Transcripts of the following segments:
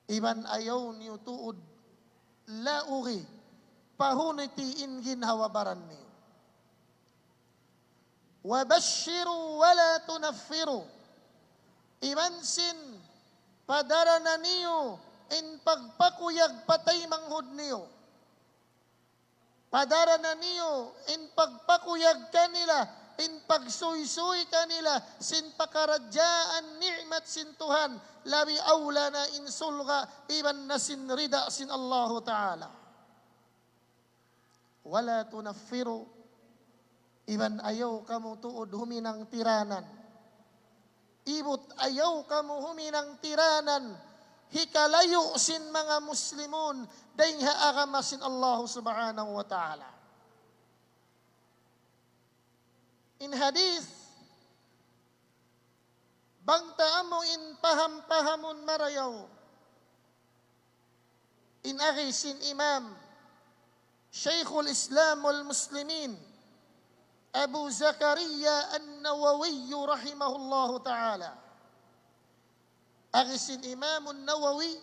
Iban ayaw niyo tuod lauri pahuniti ingin hawabaran niyo. Wabashiru wala tunaffiru. Ibansin padara na niyo in pagpakuyag patay manghud niyo. Padara na niyo in pagpakuyag kanila, in pagsuysuy kanila, sin pakaradyaan ni'mat sin Tuhan, labi awla na in sulga, iban na sin rida sin Allah Ta'ala. Wala tunaffiru, iban ayaw kamu tuod huminang tiranan. Ibut ayaw kamu huminang tiranan, hikalayo sin mga muslimun, dahil haagamasin Allah subhanahu wa ta'ala. In hadith, bangtaan mo in paham-pahamun marayaw, in agisin imam, Shaykhul Islam wal Muslimin, Abu Zakaria An-Nawawi rahimahullahu ta'ala. Agisin Imam An-Nawawi,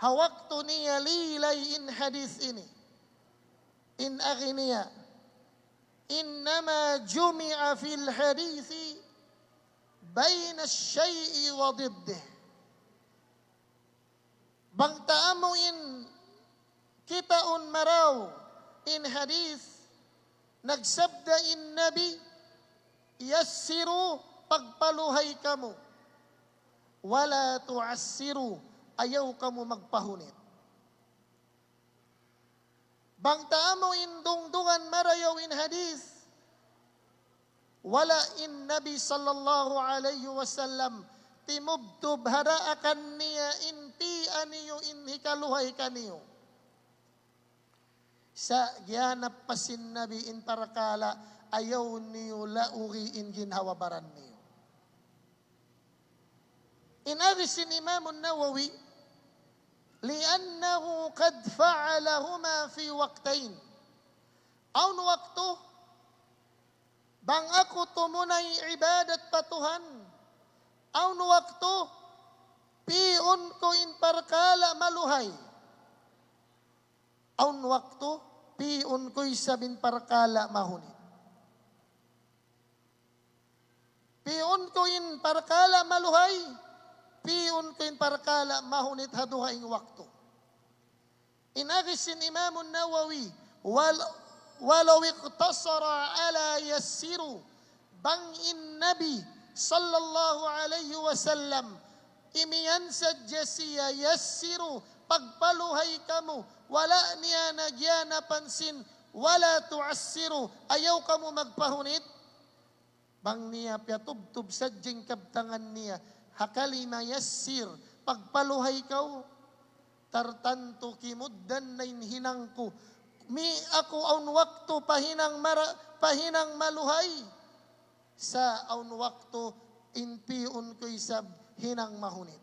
hawaktu niya lilay in hadith ini. In aghniya. Innama jumi'a fil hadithi bayna syai'i wa diddih. Bangtaan mo in kitaun maraw in hadith, nagsabda in nabi, yassiru pagpaluhay kamo. Wala tu'assiru, ayaw kamu magpahunit. Bangtaan mo in dungdungan marayaw in hadith, wala in Nabi sallallahu alayhi wasallam, timubtub haraakan niya in pian niyo in hikaluhay kaniyo. Sa gihanap pasin Nabi in parakala, ayaw niyo lauri in ginhawabaran niyo. In arisin Imam An-Nawawi, liannahu qad fa'alahuma fi waqtain. Aun waktu, bang ako tumunay ibadat patuhan. Aun waktu, piun ko in parkala maluhay. Aun waktu, piun ko isabin parkala mahunit. Piun ko in parkala maluhay. Piun ko in parkala mahunit haduhaing waktu. Inagisin Imam Nawawi, walau iqtasara ala yassiru, bang in Nabi sallallahu alaihi wasallam, imiyan sadya siya yassiru, pagpaluhay kamu, wala niya nagyana pansin, wala tuassiru, ayaw kamu magpahunit, bang niya piatubtub sadyang kabtangan niya, hakalima yassir, pagpaluhay kau, tartanto kimuddan na hinangko, mi ako aun waktu pahinang maluhay, sa aun waktu inpiun ko isab hinang mahunit.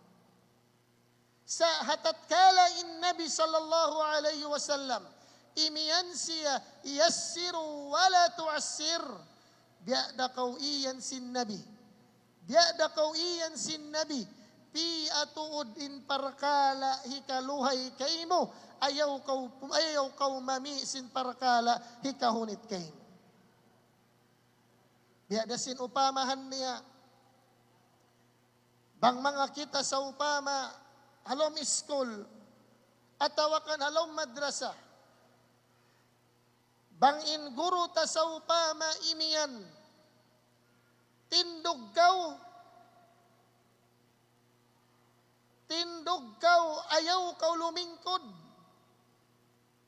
Sa hatatkala in Nabi sallallahu alaihi wasallam, imiyan siya yassiru wala tuassir, biada kau iyan sin Nabi. Biada kau iyan sin Nabi, pi atuud in parkala hikaluhay kaimo, ayaw kau mami sin parkala hikahunit kaimo. Biada sin upamahan niya, bang mga kita sa upama, halom school, atawakan halom madrasa, bang in guru ta sa upama imiyan, tindog kau, ayaw kau lumingkod.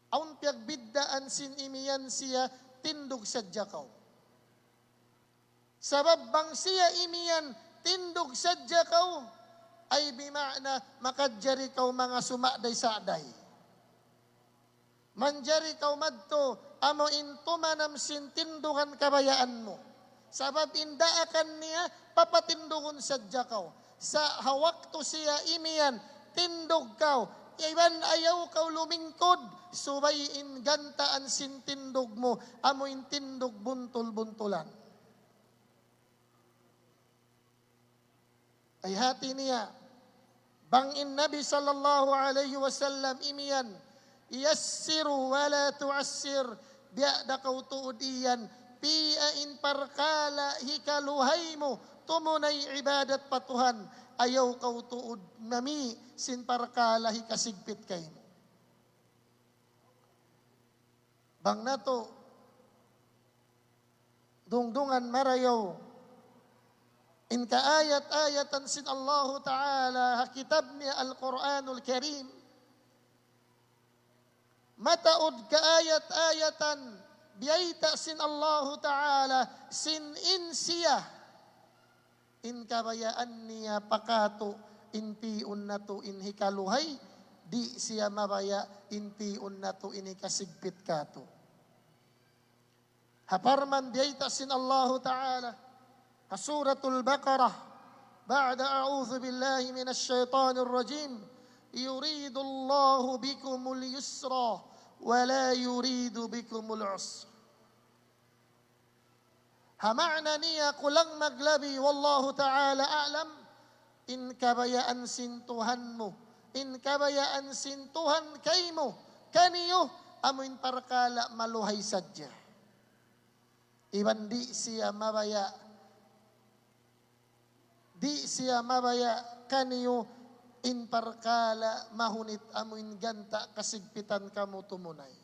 Aun piagbiddaan sin imiyan siya, tindog sadya kau. Sabab bang siya imiyan, tindog sadya kau, ay bima'na makadjari kau mga sumakday-saday. Manjari kau madto, amo intumanam sin tindugan kabayaan mo. Sabab indaakan niya, papatindugon sadya kau. Sa hawakto siya imiyan, tindog kau. Iban ayaw kau lumingkod, subayin gantaan sin tindog mo, amoin tindog buntul-buntulan. Ay hati niya, Bangin Nabi sallallahu alaihi wasallam imian, yassiru wa la tuassir, biada kau tuudian, piain perkala hikaluhaimu, tumunay ibadat patuhan, ayaw kau tuud nami, sin perkala hikasigpit kaymo. Bang nato, dungdungan marayaw, in ka ayat-ayatan sin Allah Ta'ala, hakitab niya Al-Quranul Karim, mataod ka ayat-ayatan, biyayta sin Allah Ta'ala, sin insiya, in kabayaan niya pakato, in piun na to, in hikaluhay, di siya mabaya, in piun na to, in hikasigpit kato. Haparman biyayta sin Allah Ta'ala, Suratul Baqarah, ba'da a'udzu billahi minasy syaithanir rajim, yuridu Allahu bikumul yusra wa la yuridu bikumul usra. Hama'na niya kulang maglabi, wallahu ta'ala a'lam, in kabayaan sin Tuhanmu, in kabayaan sin Tuhan kaymo, kaniyo, amuin parkala maluhay sadya. Iban di siya mabaya, di siya mabaya kaniyo, in parkala mahunit amuin ganta kasigpitan kamu tumunay.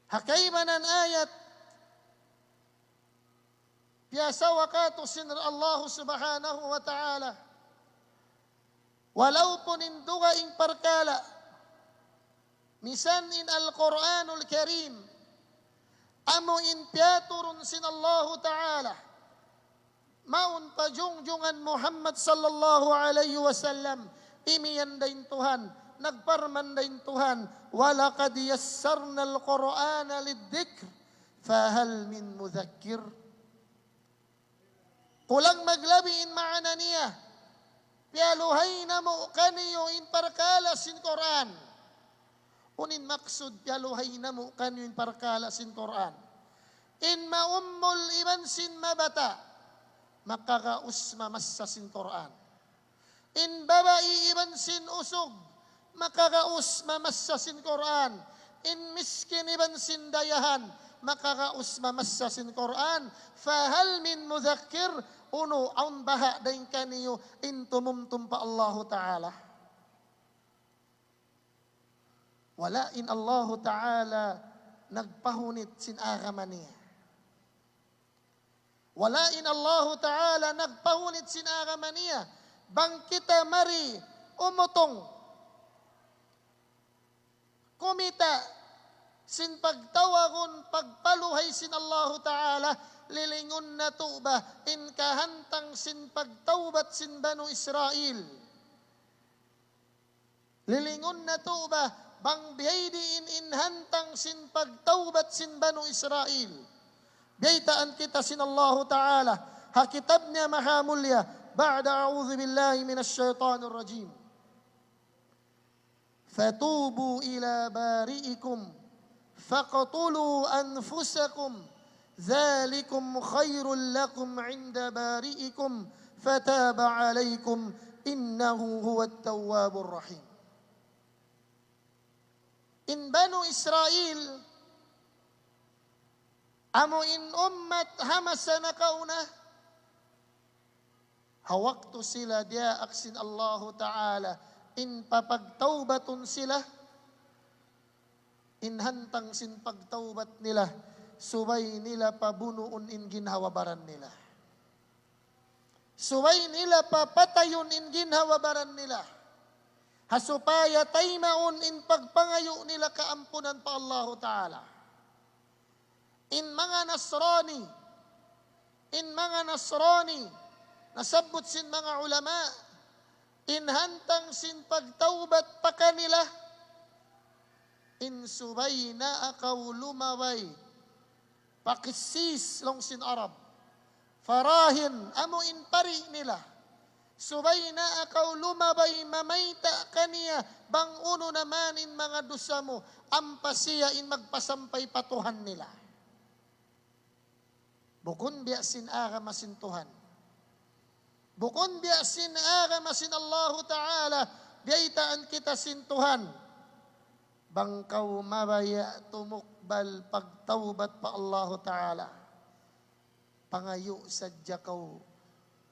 Hakaymanan ayat, biasa wakato sin Allah subhanahu wa ta'ala, walau pun induga ing parkala, misan in Al-Quranul Karim, amo in piaturun sin Allah Ta'ala, maun pajungjungan Muhammad sallallahu alaihi wasallam, imiyan dain Tuhan, nagparman dain Tuhan, walaqad yassarna al-Qur'ana lid-dhikr, fahal min mudhakkir. Kulang maglabiin maana niya, pialuhay na mo kaniyo in parkala sin Quran. Unin maksud pialuhay na mo kaniyo in parkala sin Quran. In maummul iban sin mabata, makakaus mamassa sin Quran. In babai iban sin usog, makakaus mamassa sin Quran. In miskin iban sin dayahan, makakaus mamassa sin Quran. Fahal min mudhakkir, uno aun baha dain kaniyo in tumumtum pa Allah Ta'ala. Wala in Allah Ta'ala nagpahunit sin agaman niya. Wala in Allah Ta'ala nagpahunit sin agaman niya. Bang kita mari umutong, kumita, sin pagtawagon, pagpaluhay sin Allah Ta'ala, lilingon na tuba, in kahantang sin pagtawbat sin Banu Israel. Lilingon na tuba, bang biyaydi in inhantang sin pagtawbat sin Banu Israel. Biyaytaan kita sin Allah Ta'ala, hakitab niya mahamulya, ba'da a'udhu billahi minash shaitanir rajim. Fatubu ila bari'ikum, faqtulu anfusakum, dhalikum khairul lakum inda bari'ikum, fataba alaikum, innahu huwat tawwabur rahim. In Banu Israel, amo in ummat hamasa na kauna, hawakto sila dia aksin Allah Ta'ala, in papagtawbatun sila, in hantang sin pagtawbat nila, subay nila pabunuon in ginhawabaran nila. Subay nila papatayon in ginhawabaran nila. Hasupaya taymaon in pagpangayo nila kaampunan pa Allah Ta'ala. In mga Nasrani, nasabot sin mga ulama, in hantang sin pagtawbat pa kanila, in subay na akaw lumaway, pakisis long sin Arab, farahin, amo in pari nila, subay na akaw lumabay, mamayta kaniya, bang uno naman in mga dusa mo, ampasiya in magpasampay patuhan nila. Bukun biya sin aga masintuhan. Bukon biya sinagama sin Allah Ta'ala, biyaitaan kita sin Tuhan. Bangkaw mabaya tumukbal pagtaubat pa Allah Ta'ala. Pangayo sadya kaw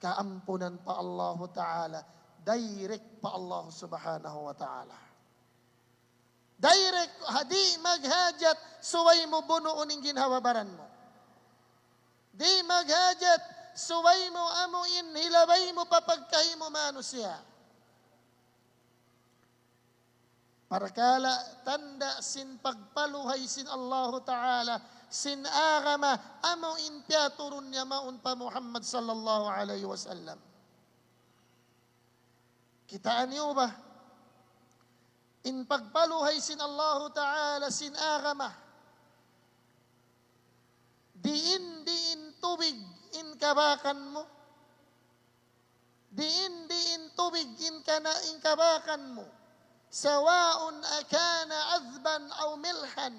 kaampunan pa Allah Ta'ala. Direct pa Allah Subhanahu wa Ta'ala. Direct, hadi maghajat, suway mo bunoon ang ginhawabaran mo. Di maghajat, suway mo amuin, hilabay mo papagkahi mo manusia. Parkala tanda sin pagpaluhay sin Allah Ta'ala, sin agama, amuin piaturun niya maun pa Muhammad sallallahu alaihi wasallam. Kitaan niyo ba? In pagpaluhay sin Allah Ta'ala, sin agama, diin tubig in kabakan mo. Diin tubig in kabakan mo. Sawaun akana azban aw milhan.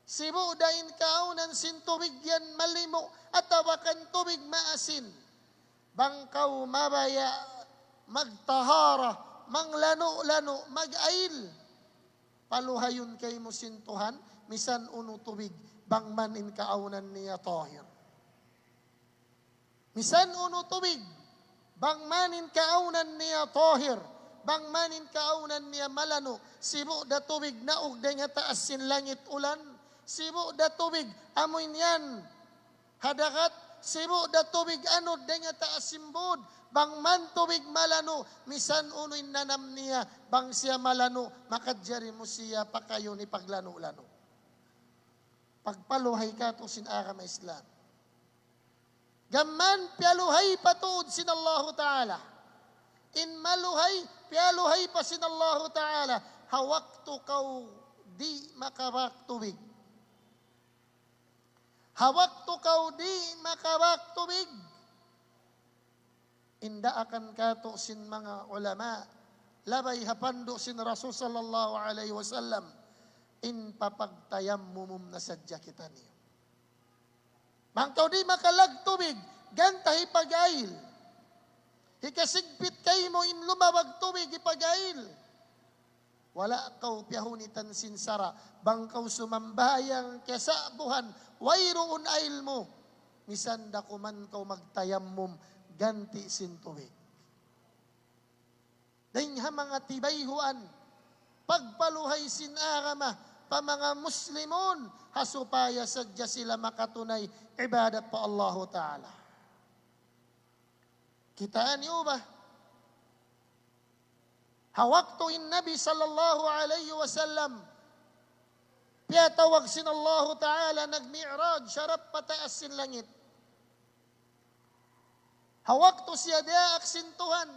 Sibuda in kaunan sin tubig yan malimo at tawakan tubig maasin. Bangkaw mabaya magtahara, manglano-lano, mag-ail. Paluhayon kay mo sin Tuhan, misan uno tubig, bangman in kaunan niya tahir. Misan uno tubig, bangmanin kaunan niya tahir, bangmanin kaunan niya malano, sibo da tubig na ugday nga taas sin langit ulan, sibo da tubig amoy niyan, hadakat, sibo da tubig anod day nga taas simbod, bangman tubig malano, misan uno'y nanam niya, bang siya malano, makadjari mo siya pa kayo ni paglano-lano. Pagpaluhay ka to sin agama Islam. Gamman pialuhay patuod sin Allah Ta'ala. In maluhay, pialuhay pa sin Allah Ta'ala. Hawak to kau di makabak tubig. Hawak to kau di makabak tubig. Inda akan kato sin mga ulama. Labay hapando sin Rasul sallallahu alaihi wasallam. In papagtayammumum na sadya kita niyo. Mangkaw di makalag tubig, gantahi pag-ail. Hikasigpit kay mo in lumawag tubig ipag-ail. Wala kaw piyahunitan sinsara, bangkaw sumambayang kasabuhan, wayroon ail mo. Misan da kuman kaw magtayammum, ganti sin tubig. Dahil mga tibayhuan, pagpaluhay sin agama, pa mga Muslimon, hasupaya sadya sila makatunay ibadat pa Allah Ta'ala. Kitaan niyo ba? Hawak to in Nabi sallallahu alaihi wasallam, piyatawag sin Allah Ta'ala, nagmi'raj, syarap pataas sin langit. Hawak to siya daak sin Tuhan.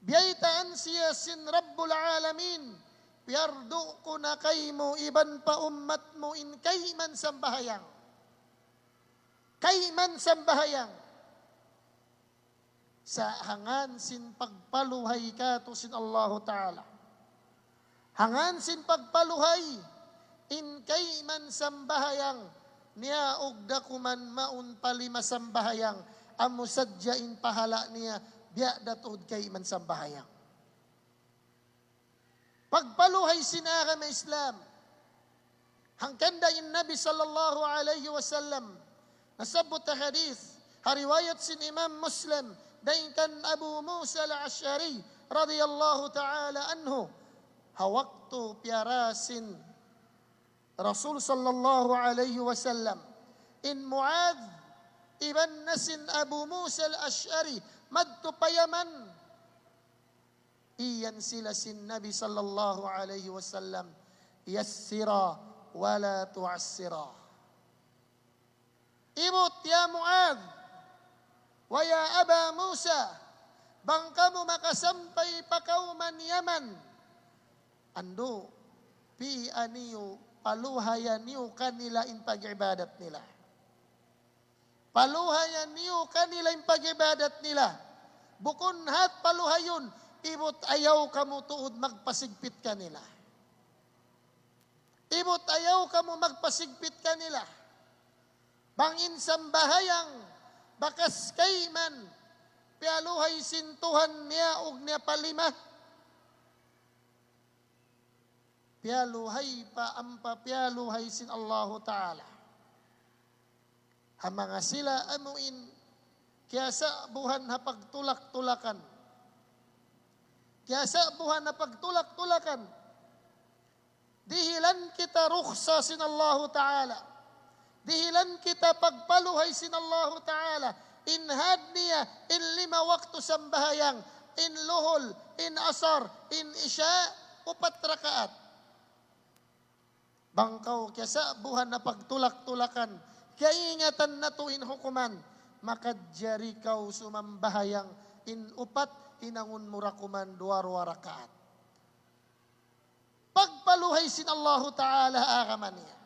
Biyaitaan siya sin Rabbul Alamin. Piyardo ko na kay mo, iban pa ummat mo in kayman sambahayang. Kayman sambahayang. Sa hangan sin pagpaluhay ka to sin Allah Ta'ala. Hangan sin pagpaluhay, in kayman sambahayang, niya ugda kuman maun palima sambahayang, amusadya in pahala niya, biya datod kayman sambahayang. Pagpaluhay sinagama Islam. Hangkanda in Nabi sallallahu alaihi wasallam. Nasabot na hadith. Hariwayat sin Imam Muslim. Dahin kan Abu Musa al-Ash'ari radiyallahu ta'ala anhu. Hawaktu piarasin Rasul sallallahu alaihi wasallam. In Mu'adh iban nasin Abu Musa al-Ash'ari madto payaman. Iyan sila sin Nabi sallallahu alaihi wasallam, yassira wala tu'assira. Ibut ya Mu'adh, wa ya Aba Musa, bangka mo makasampay pakauman Yaman. Ando, pi aniyo, paluhayan niyo kanila in pag-ibadat nila. Paluhayan niyo kanila in pag-ibadat nila. Bukun hat paluhayon, ibot ayaw kamo tuod magpasigpit kanila. Ibot ayaw kamo magpasigpit kanila. Bangin sambahayang, bakas kayman, pialuhay sintuhan niya og niya palima, pialuhay pa ampa pialuhay sin Allahu Ta'ala. Hamanga sila amuin, kaya sa buhan na pagtulak-tulakan, kaya sa buhan na pagtulak-tulakan, dihilan kita rukhsa sin Allahu Ta'ala, dihilan kita pagpaluhay sin Allahu Ta'ala, inhad niya in 5 waktu sambahayang, in luhol, in asar, in isya, 4 rakaat. Bangkaw kaya sa buhan na pagtulak-tulakan, kaya ingatan na tuin hukuman, makadjari kau sumambahayang in 4 hinangun murakuman 2 rakaat. Pagpaluhay sin Allahu Ta'ala agaman niya.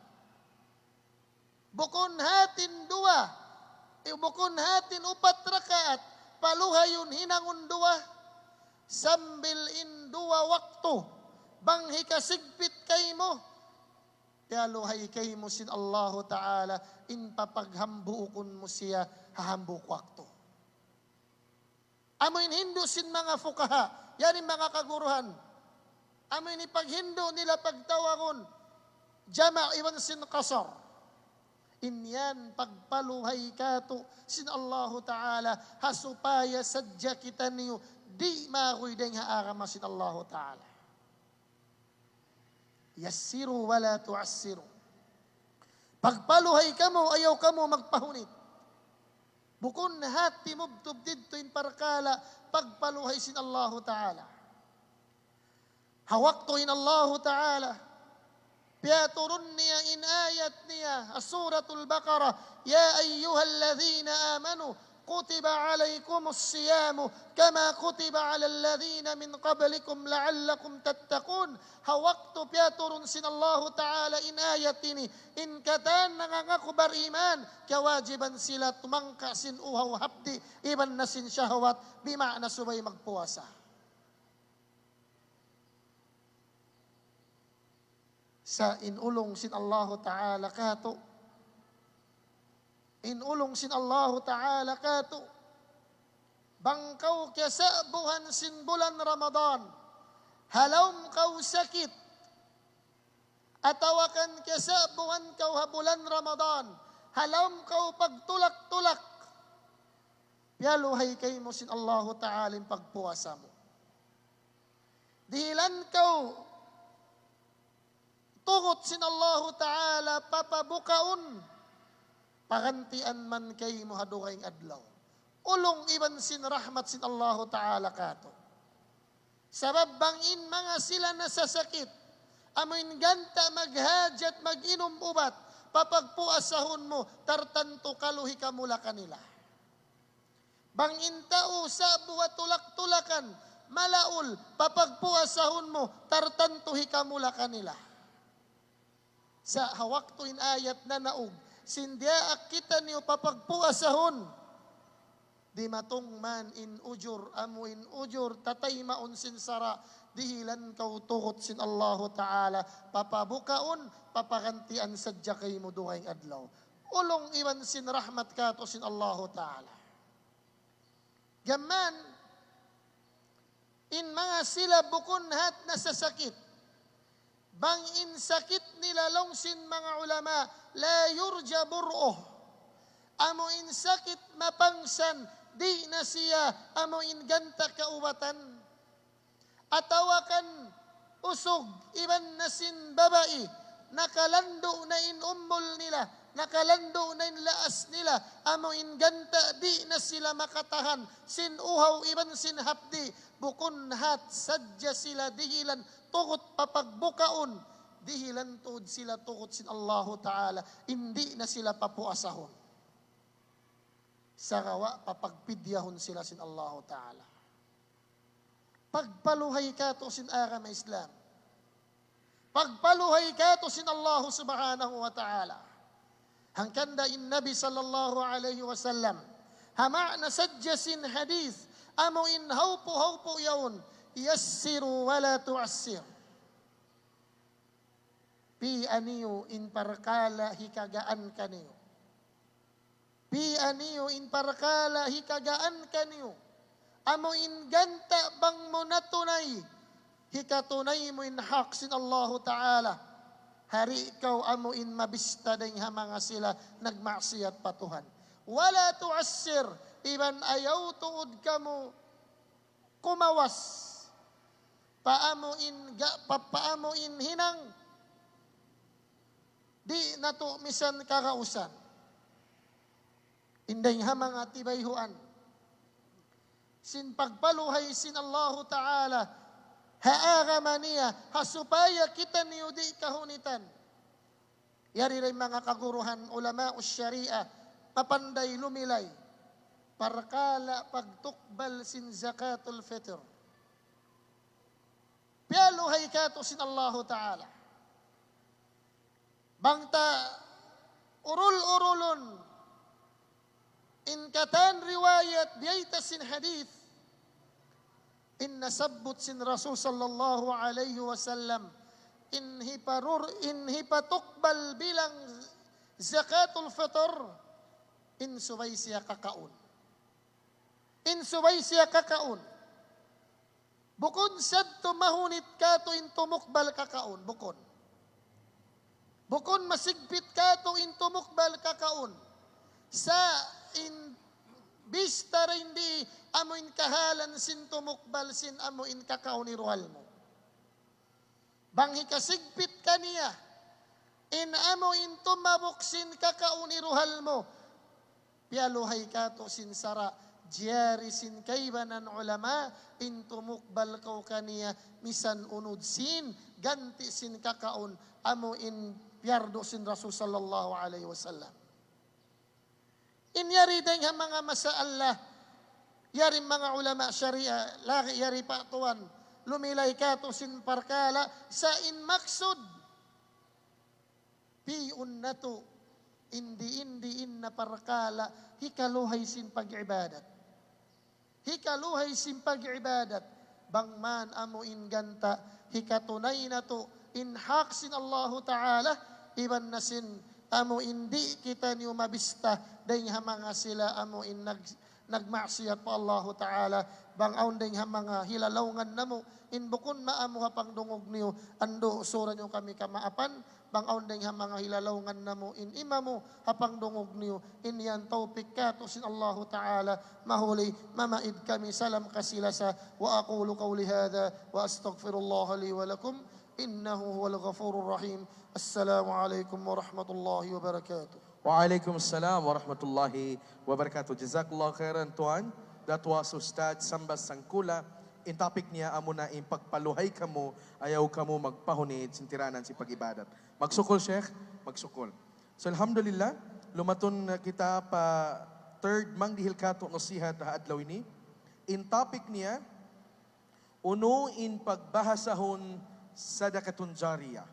Bukon hatin 2, bukon hatin 4 rakaat, paluhayon hinangun 2, sambil in 2 waktu, banghi kasigpit kay mo, pialuhay kay mo sin Allahu Ta'ala, in papaghambuukon mo siya hahambuk waktu. Amoy Hindu sin mga fukaha, yan mga kaguruhan. Amoy ni pag Hindu nila pagtawagon, jama' iwan sin qasar. Inyan pagpaluhay kato sin Allahu Ta'ala, hasupaya sadya kita niyo, di makoy deng haarama sin Allahu Ta'ala. Yassiru wala tuassiru. Pagpaluhay kamo, ayaw kamo magpahunit. Bukun hati mubtub dito in parkala, pagpaluhay sin Allahu Ta'ala. Hawaktuhin Allahu Ta'ala. Piyaturun niya in ayat niya, Suratul Baqarah, Ya ayyuhalladzina amanu, kutiba alaikumus siyamu, kama kutiba ala alladhina min qablikum la'allakum tattaqun. Hawaktu piyaturun sin Allahu Ta'ala in ayat ini, in katan nangangaku beriman, kewajiban sila tumangka sin uhaw hapdi, iban na sin syahwat, bima'na subay magpuasa. Sa inulong sin Allahu Ta'ala kato, inulong sin Allahu Ta'ala kato, bangkaw kaya sa buhan sin bulan Ramadan, halawm kau sakit, atawakan kaya sa buhan kau bulan Ramadan, halawm kau pagtulak-tulak, pialuhay kay mo sin Allahu Ta'ala yung pagpuasa mo. Dihilan kau, tugot sin Allahu Ta'ala, papabukaon, pagantian man kay mo hadukayng adlaw. Ulong iban sin rahmat sin Allahu Ta'ala kato. Sabab bangin mga sila nasasakit, amoin ganta maghajat mag-inom ubat, papagpuasahon mo, tartanto kaluhi ka mula kanila. Bangin tao sa buhat tulak-tulakan, malaul, papagpuasahon mo, tartantuhi ka mula kanila. Sa hawaktuin ayat na naug, sindiaak kita niyo papagpuasahon, di matong man in ujur, amuin ujur, tatay maun sin sara, dihilan kau tukot sin Allahu Ta'ala, papabukaon, papagantian sadya kay mo duhayng adlaw. Ulong iwan sin rahmat kato sin Allahu Ta'ala. Gaman, in mga sila bukun hat nasasakit, bang in sakit nila long sin mga ulama, la yurja bur'oh, amo in sakit mapangsan, di na siya amo in ganta kaubatan. Atawakan usog, iban na sin babae, nakalando na in umbol nila, nakalando na in laas nila, amo in ganta, di na sila makatahan, sin uhaw, iban sin hapdi, bukun hat, sadya sila dihilan, tukot papagbukaon, dihilan tuod sila tukot sin Allahu Ta'ala, hindi na sila papuasahon. Sa kawa, papagpidyahon sila sin Allahu Ta'ala. Pagpaluhay ka to sin agama Islam. Pagpaluhay ka to sin Allahu Subhanahu wa Ta'ala. Hangkanda in Nabi sallallahu alaihi wasallam, hama na sadya sin hadith, amo in hawpo yawn, yassiru wala tuassir. Pi aniyo in parkala hikagaan kaniyo. pi aniyo in parkala hikagaan kaniyo. Amo in ganta bang mo natunay, hikatunay mo in haksin Allahu Ta'ala. Hari ikaw amo in mabista ding mga sila nagmaksiyat patuhan. Wala tuassir, iban ayaw tuod kamo kumawas. Paamo in hinang, di nato misan kakausan. Inday mga tibayhuan. Sin pagpaluhay sin Allahu Ta'ala, haagama niya, hasupaya kita niyo di kahunitan. Yari rin mga kaguruhan, ulama o syariah, papanday lumilay, parkala pagtukbal sin zakatul fitr. Pialuhay ka to sin Allahu Ta'ala. Bangta, urul-urulun, in katan riwayat biyayta sin hadith, in nasabut sin Rasul sallallahu alaihi wasallam, in hipatukbal bilang zakatul fitr, in subay siya kakaun. In subay siya kakaun. Bukod sad tumahunit ka to in tumukbal kakaun. Bukod masigpit ka to in tumukbal kakaun. Sa in bista rin di amo in kahalan sin tumukbal sin amo in kakaun ni ruhal mo. Banghi kasigpit ka niya, in amo in tumabok sin kakaun ni ruhal mo. Pialuhay ka to sin sara, jiyari sin kaibanan ulama, in tumukbal kau kaniya, misan unud sin, ganti sin kakaun, amo in piardo sin Rasul sallallahu alaihi wasallam. Inyari din ang mga masaallah, yari mga ulama syariah, lagi yari patuan, lumilay ka to sin parkala, sa in maksud, piun na to, indi na parkala, hikaluhay sin pag-ibadat. Hikaluhay sin pag-ibadat, bangman amo in ganta, hikatunay na to, in haksin Allahu Ta'ala, iban na sin, amo indi kita niyo mabista dahil mga sila amo in nagmaksiyat pa Allahu Ta'ala bang aun dahil mga hilalawngan na mo in bukon maamo hapang dungog niyo ando sura niyo kami kamaapan bang aun dahil mga hilalawngan na mo in ima mo hapang dungog niyo in yan taupik ka to sin Allahu Ta'ala mahuli mamaid kami salam kasilasa wa aqulu qawli hadha wa astaghfirullah li wa lakum innahu huwal ghafurur rahim. Assalamualaikum warahmatullahi wabarakatuh. Waalaikumsalam warahmatullahi wabarakatuh. Jazakallah khairan Tuan. That was Ustad Sambas Sangkula. In topic niya, amo na in pagpaluhay kamo, ayaw kamo magpahunid, sintiranan si pag-ibadat. Magsukol, Sheikh? Magsukol. So alhamdulillah, lumaton kita pa third manggihil kato nasihat na adlaw ini. In topic niya, uno in pagbahasahon sadakatun jariyah.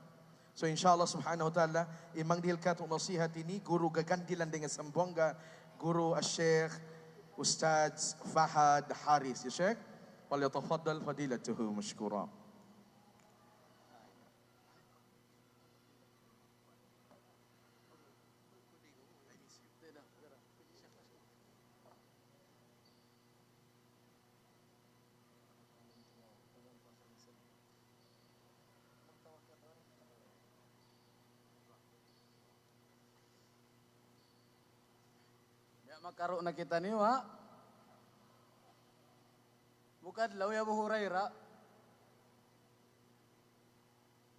So inshallah subhanahu wa ta'ala, imang dihil ka itong nasihat ini, guru gagandilan dengan Sambuanga, guru al-Sheikh Ustad Fahad Haris. Ya Sheikh, waliyatafaddal fadilatuhu mashkura. Makaro na kita niyo ha. Bukad law ya Abu Hurairah.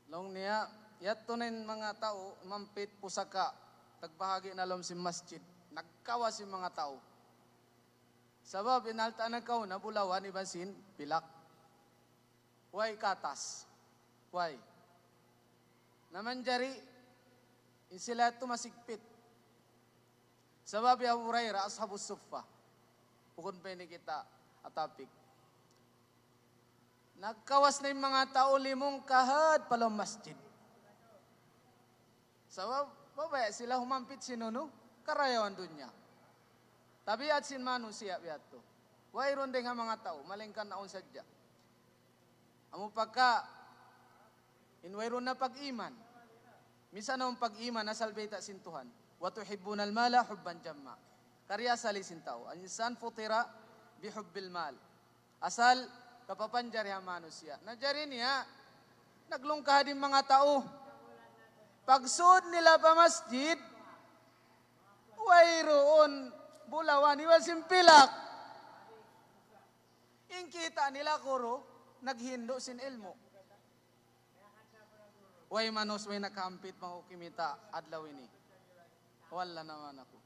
Long niya, yatunin mga tao, mampit pusaka, tagbahagi na lom si masjid. Nagkawa si mga tao. Sabab inalta na kaw na bulawan ibasin, pilak. Way katas. Way. Naman jari, sila ito masigpit. Sabab ya Abu Hurairah, ashabus suffa. Pukun pa ini kita atapik. Nagkawas na yung mga tao limong kahad palang masjid. Sabab, babaya sila humampit sinuno, karayawan dunya. Tabiat sin manusia biato. Wairon din nga mga tao, malingkan naon sadya. Amo pagka, inwairon na pag-iman. Misa na pag-iman, nasalbeta sin Tuhan. Wa tuhibbunal mala hubban jamma. karya salisin tao. Ang insan futira bihubbil mal. Asal kapapanjar ya manusia. Najari niya, naglungkah din mga tao. Pagsud nila pa masjid, wayroon bulawan, iwan simpilak. Ingkita nila kuro, naghindo sin ilmo. Way manos, way nakampit mga ukimita adlaw ini. Wala naman ako.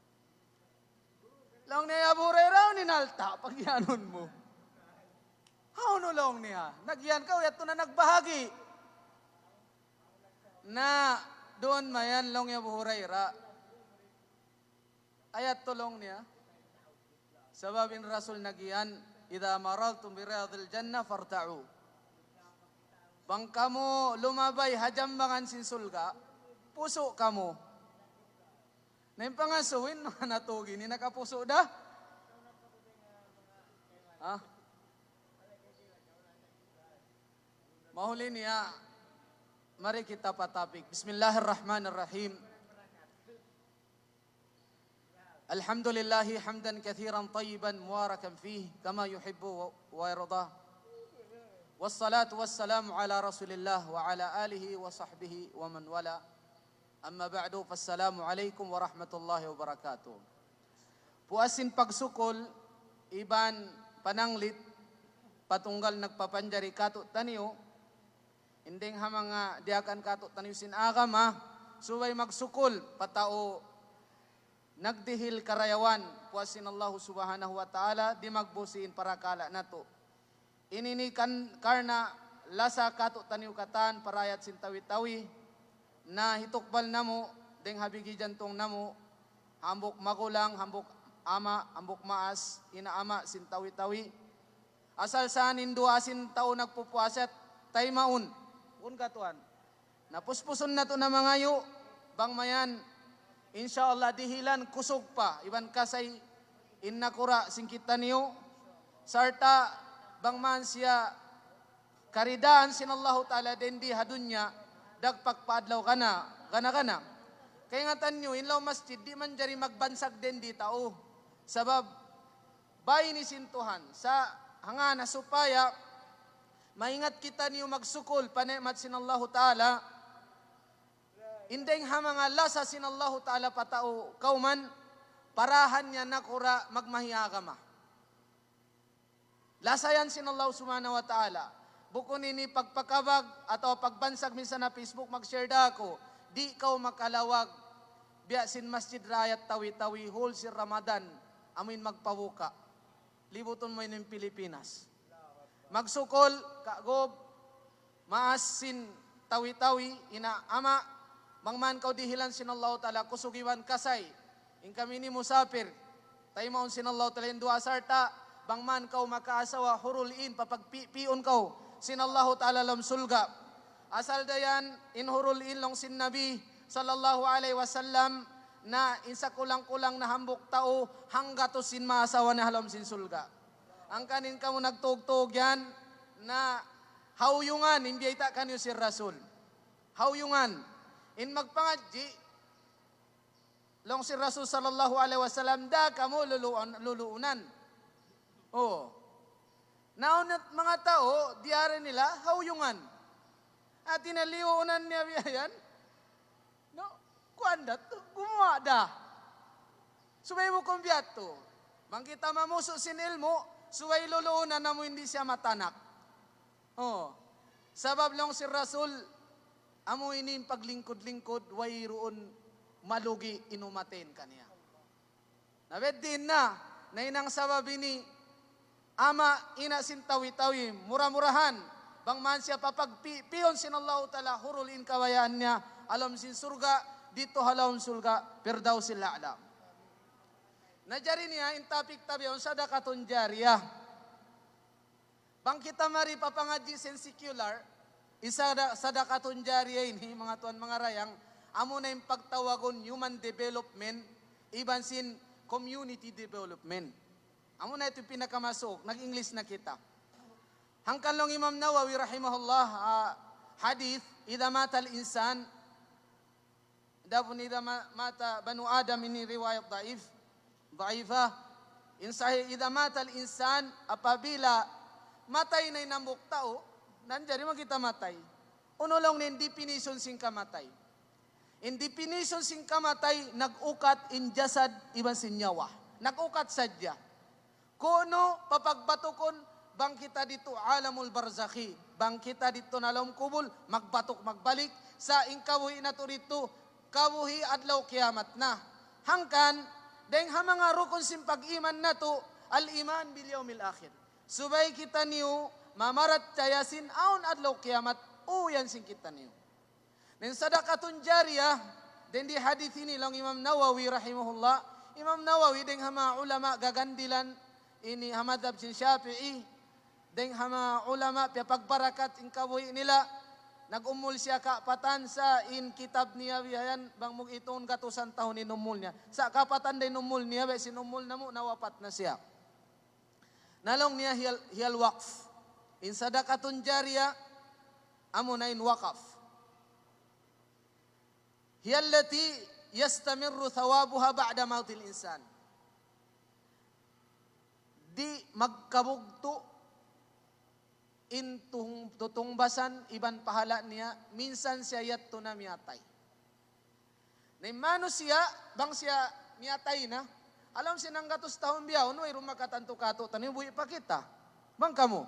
Lang niya buray raw ni Nalta, pagyanon mo. How no long niya? Nagyan ka, yato na nagbahagi. Na doon mayan long niya buray ra. Ayat tulong niya. Sababin Rasul nagyan, idha maraltum biradil jannah farta'u. Bang kamu lumabay hajambangan sin sulga, puso kamu. Na yung pangasuwin, mga natugin, ni nakapuso da? Ha? Mahuli niya, mari kita patapik. Bismillahirrahmanirrahim. Alhamdulillahi hamdan kathiran tayyiban muwarakan fih, kama yuhibbu wa yardah. Wassalatu wassalamu ala rasulillah wa ala alihi wa sahbihi wa man wala. Amma ba'du, fassalamu alaikum warahmatullahi wabarakatuh. Puasin pagsukol, iban pananglit, patunggal nagpapanjari katut taniyo, inding hamanga diakan katut taniyo sin agama, suway magsukol, patao, nagdihil karayawan, puasin Allah subhanahu wa ta'ala, di magbusin para kala nato. Inini karna lasa katut taniyo katan, parayat sin tawi-tawi, na hitukbal namo, deng habigi jantong namo, hambok magulang, hambok ama, hambok maas, inaama, sintawi-tawi. Asal saan indo asin tao nagpupuaset, tay maun. Un katuan. Napuspuson na to na mga yu, bang mayan, insyaAllah dihilan kusog pa, iban kasay, innakura singkita niyo, sarta, bang man siya, karidaan sinallahu ta'ala, dendi hadunya, dagpagpaadlaw kana. Kaya nga tanyo, inlaw masjid, di man jari magbansag din di tao. Sabab, bayi ni sintuhan, sa hangana supaya, maingat kita niyo magsukol, panemat sinallahu ta'ala, indeng hamang Allah sa sinallahu ta'ala patao, kauman, parahan niya nakura magmahiyagama. Lasayan sinallahu subhanahu wa ta'ala, bukun ini pagpakabag atau pagbansag minsan na Facebook mag-share da ako, di kau makalawag, biya sin masjid rayat tawi-tawi, hul si Ramadan, amin magpawuka. Libuton mo yun yung Pilipinas. Magsukol, kagob, maas sin tawi-tawi, inaama, mangman kau dihilan sinallahu ta'ala, kusugiwan kasay, in kami ni musapir, tayo maun sinallahu ta'ala, yung dua sarta, bangman kau makaasawa, hurulin, papagpipion kau, sinallahu ta'ala lam sulga. Asal dayan, inhurul inlong sin Nabi sallallahu alaihi wasallam na insa kulang-kulang na hambok tao hangga to sin maasawa na halam sin sulga. Ang kanin kamo nagtugtog yan na hawyungan, hindi ita kanyo si Rasul. Hawyungan. In magpangadji, long si Rasul sallallahu alaihi wasallam, da kamo luluunan. Oh. Naunat mga tao, diyari nila, hawyungan. At tinaliunan niya biyayan, no, kuandat, gumawa da. Subay mo kong biyato. Mangkita mamuso sin ilmo, subay luluunan na mo hindi siya matanak. Oh. Sabab lang si Rasul, amo inin paglingkod-lingkod, wayroon malugi inumaten kaniya. Nabed din na inang sabab ini, ama ina sin tawi-tawi, murah-murahan, bang man siya papagpiyon sinallahu ta'ala, hurulin kawayaan niya, alam sin surga, dito halawon surga, perdaw sila alam. Najari niya, in topic tabi, on sadakatun jariyah. Bang kita mari papangadji sin secular, isa sadakatun jariyah ini, mga tuan mga rayang, amo na yung pagtawagon human development, iban sin community development. Amo na ito pinakamasok, nag-English na kita. Hangkan long Imam Nawawi rahimahullah, hadith, idha mata al-insan, dapun idha mata banu Adam, ini riwayat daif, Dhaifah. In sahih, idha mata al-insan, apabila matay na inambok tao, nandiyan mo kita matay. Unulong ni definition sing kamatay. In definition sing kamatay, nag-ukat in jasad iban sinyawa. Nag-ukat sadya. Kuno papagbatukon, bang kita dito alamul barzakhi. Bang kita dito na alam kubul, magbatok magbalik. Sa ingkabuhi na to dito, kabuhi adlaw kiamat na. Hangkan, dahil mga rukun sim pag-iman na to, al-iman bil yawmil akhir. Subay kita niyo, mamarat tayasin aun adlaw kiamat, uyan sing kita niyo. Nen sadaqatun jariyah, den di hadith ini lang Imam Nawawi rahimahullah, Imam Nawawi den hama ulama gagandilan, ini hamadhab sin Syafi'i, den hama ulama pagparakat in kabuhi nila, nag-umul siya kapatan sa in kitab niya bihayan bang mong itong gatusan taon inumul niya. Sa kapatan din umul niya, ba sinumul na mo, nawapat na siya. Nalong niya hiyal waqf. In sadaqatun jariyah, amo na in waqaf. Hiyallati yastamirru thawabuha ba'da mautil insan. Di magkabugto intung tutungbasan iban pahala niya, minsan siya yatto na miyatay. Naimano siya, bang siya miyatay na, alam sinang gatos taon biya, uno ay rumakatanto kato, tanibuhi pa kita. Bang kamo,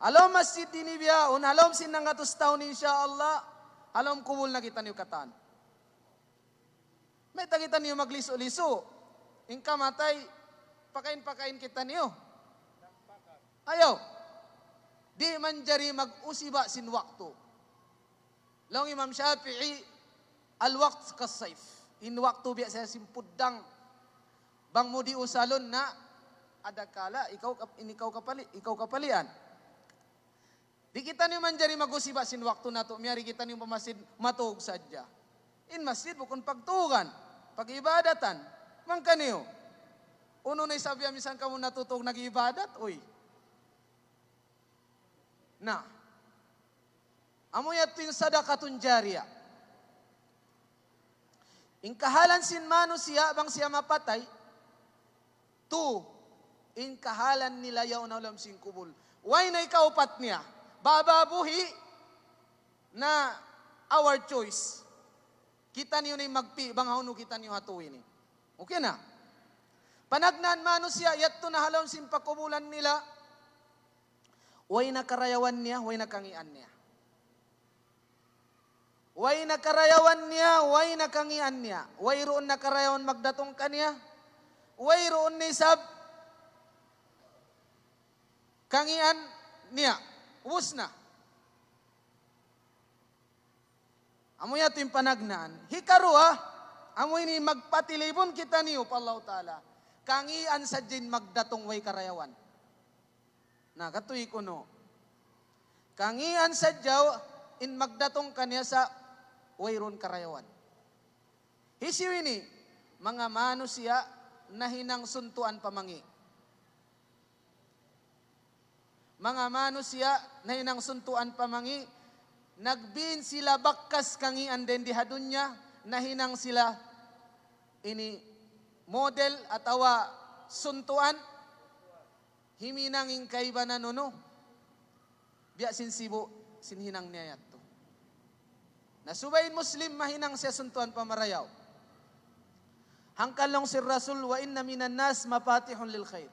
alam masjid ini biya, alam sinang gatos taon insya Allah, alam kubul na kita niyo katan. May tagita niyo magliso-liso, in kamatay, pakain-pakain kita niyo. Ayaw. Di man jari mag-usiba sin waktu. Long Imam Syafi'i, al-waqt kas-sayf. In waktu biasa simpudang bang mo di usalon na ada kala ikaw kapalian. Di kita niyo man jari mag-usiba sin waktu nato, miyari kita niyo pamasid matug sadya. In masjid bukon pagtugan, pag-ibadatan, man kaniyo. Uno na isabiya misan kamo natutog nag-ibadat, uy. Nah, amo yato yung sadaqatun jariyah. In kahalan sin manusia bang siya mapatay, tu, in kahalan nila yaw na ulam sin kubul. Why na ikaupat niya? Bababuhi na our choice. Kita niyo na yung magpi, bang hauno kita niyo hatuin. Okay na? Panagnan manusia, yato na halom sin pakubulan nila, way na karayawan niya, way na kangian niya. Way na karayawan niya, way na kangian niya. Way roon na karayawan magdatong kaniya. Way roon ni sab kangian niya. Ubus na. Amoy ato yung panagnaan. Hikaru amoy ni magpatilibon kita niyo pa Allah Ta'ala. Kangian sa din magdatong way karayawan. Na katuy ko no. Kangian sadyaw in magdatong kanya sa wayron karayawan. Hisiwini, mga manusia na hinang suntuan pamangi. Mga manusia na hinang suntuan pamangi, nagbin sila bakkas kangian den di hadunya, na hinang sila ini model atawa suntuan, himinang ingkay ba na nuno? Biya sinsibo, sinhinang niya yato. Nasubayin Muslim, mahinang siya suntuan pamarayaw. Hangkalong si Rasul, wa inna minan nas mapatihun lil khair.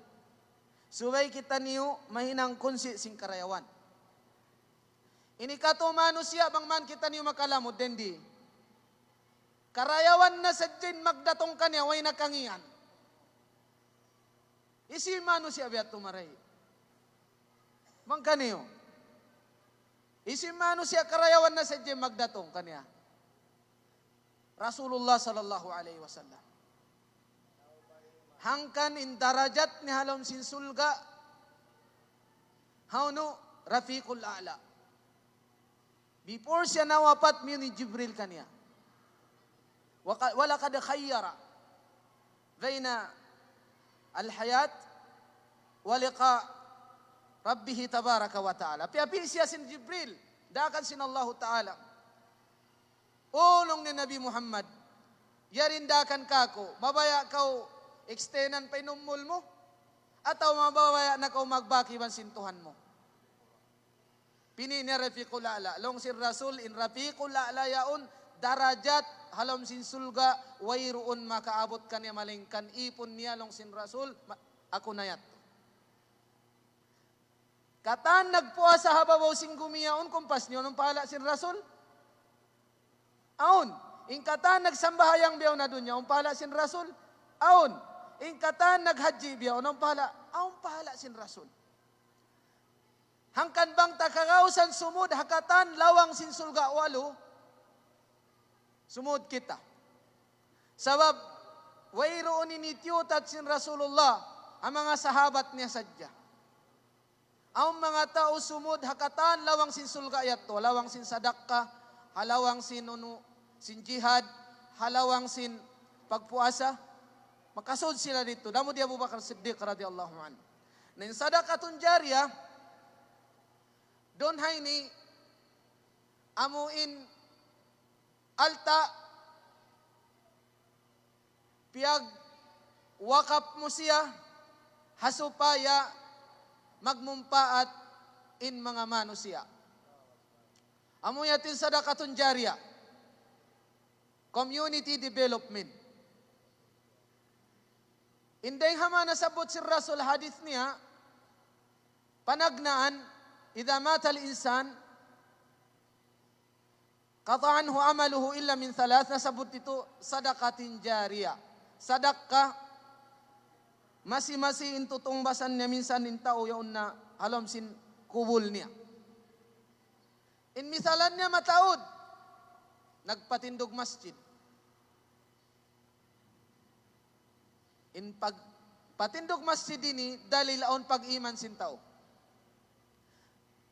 Subay kita niyo, mahinang kunsi sing karayawan. Ini kato manusia, bang man kita niyo makalamod, dendi. Karayawan na sa dyan magdatong kanya, way nakangian. Isi manusia biat tumaray. Mang kaniyo. Isi manusia karayawan na sa dyan magdatong kanya. Rasulullah sallallahu alaihi wasallam. Hangkan in darajat ni halom sin sulga. Hauno rafiqul a'la. Before siya nawapat mi ni Jibril kanya. Wala kad khayyara baina al-hayat wa liqa rabbih tabaraka wa ta'ala. Piapi siya sin Jibril, dakan sin Allah Ta'ala. Ulong ni Nabi Muhammad, yarindakan kako, babaya kau extenan pa inumul mo. Ataw mabawaya na kau magbakiban sintuhan mo. Pinini rafiqul a'la. Long sin Rasul in rafiqul a'la yaun darajat halam sin sulga wayruun makaabot kanya malingkan ipon niya long sin Rasul ako nayat. Katan nagpuasa hababaw sing gumiyaon kumpas niyo nung pala sin Rasul. Aun, ing katan nagsambahayang biyaw na dunya pala sin Rasul. Aun, ing katan naghaji biyaw nung pala sin Rasul. Hangkan bang takagausan sumud hakatan lawang sin sulga walo. Sumud kita. Sabab wayroon initiutat sin Rasulullah ang mga sahabat niya sadya. Ang mga tao sumud hakatan lawang sin sulga yato, lawang sin sadaka, halawang sin sin jihad, halawang sin pagpuasa. Makasud sila dito. Damo di Abu Bakar Siddiq radhiyallahu anhu. Nin sadaqatun jariyah don hay ni amuin alta piag wakap mo siya hasupaya magmumpaat in mga manusia. Amuyatin sadaqatun jariyah. Community development. Inday hama nasabot si Rasul hadith niya panagnaan idza mata al-insan qata anhu amaluhu illa min thalath nasabot ito sadaqatin jariyah. Sadaqah masih-masih intutungbasan niya minsan in tao yaon na halom sin kubul niya. In misalan niya mataod nagpatindog masjid. In patindog masjid ini dalil on pag-iman sin tao.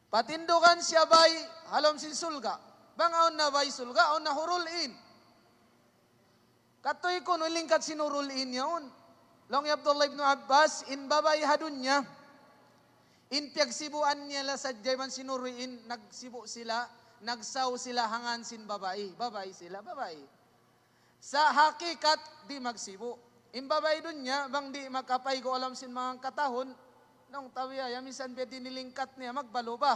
Patindugan siya bay halom sin sulga. Bangaon na bay sulga on na hurul in. Katoy ko no lingkat sinurul in yaon. Long Abdullah ibn Abbas in babay hadunya. In piyagsibuan niya la sadjay man sinuruin nagsibu sila, nagsaw sila hangan sin babae. Babae sila, babae. Sa hakikat di magsibu. In babay dunya bang di makapay ko alam sin mga katahon nung tawiya yamisan biya dinilingkat niya magbalo ba.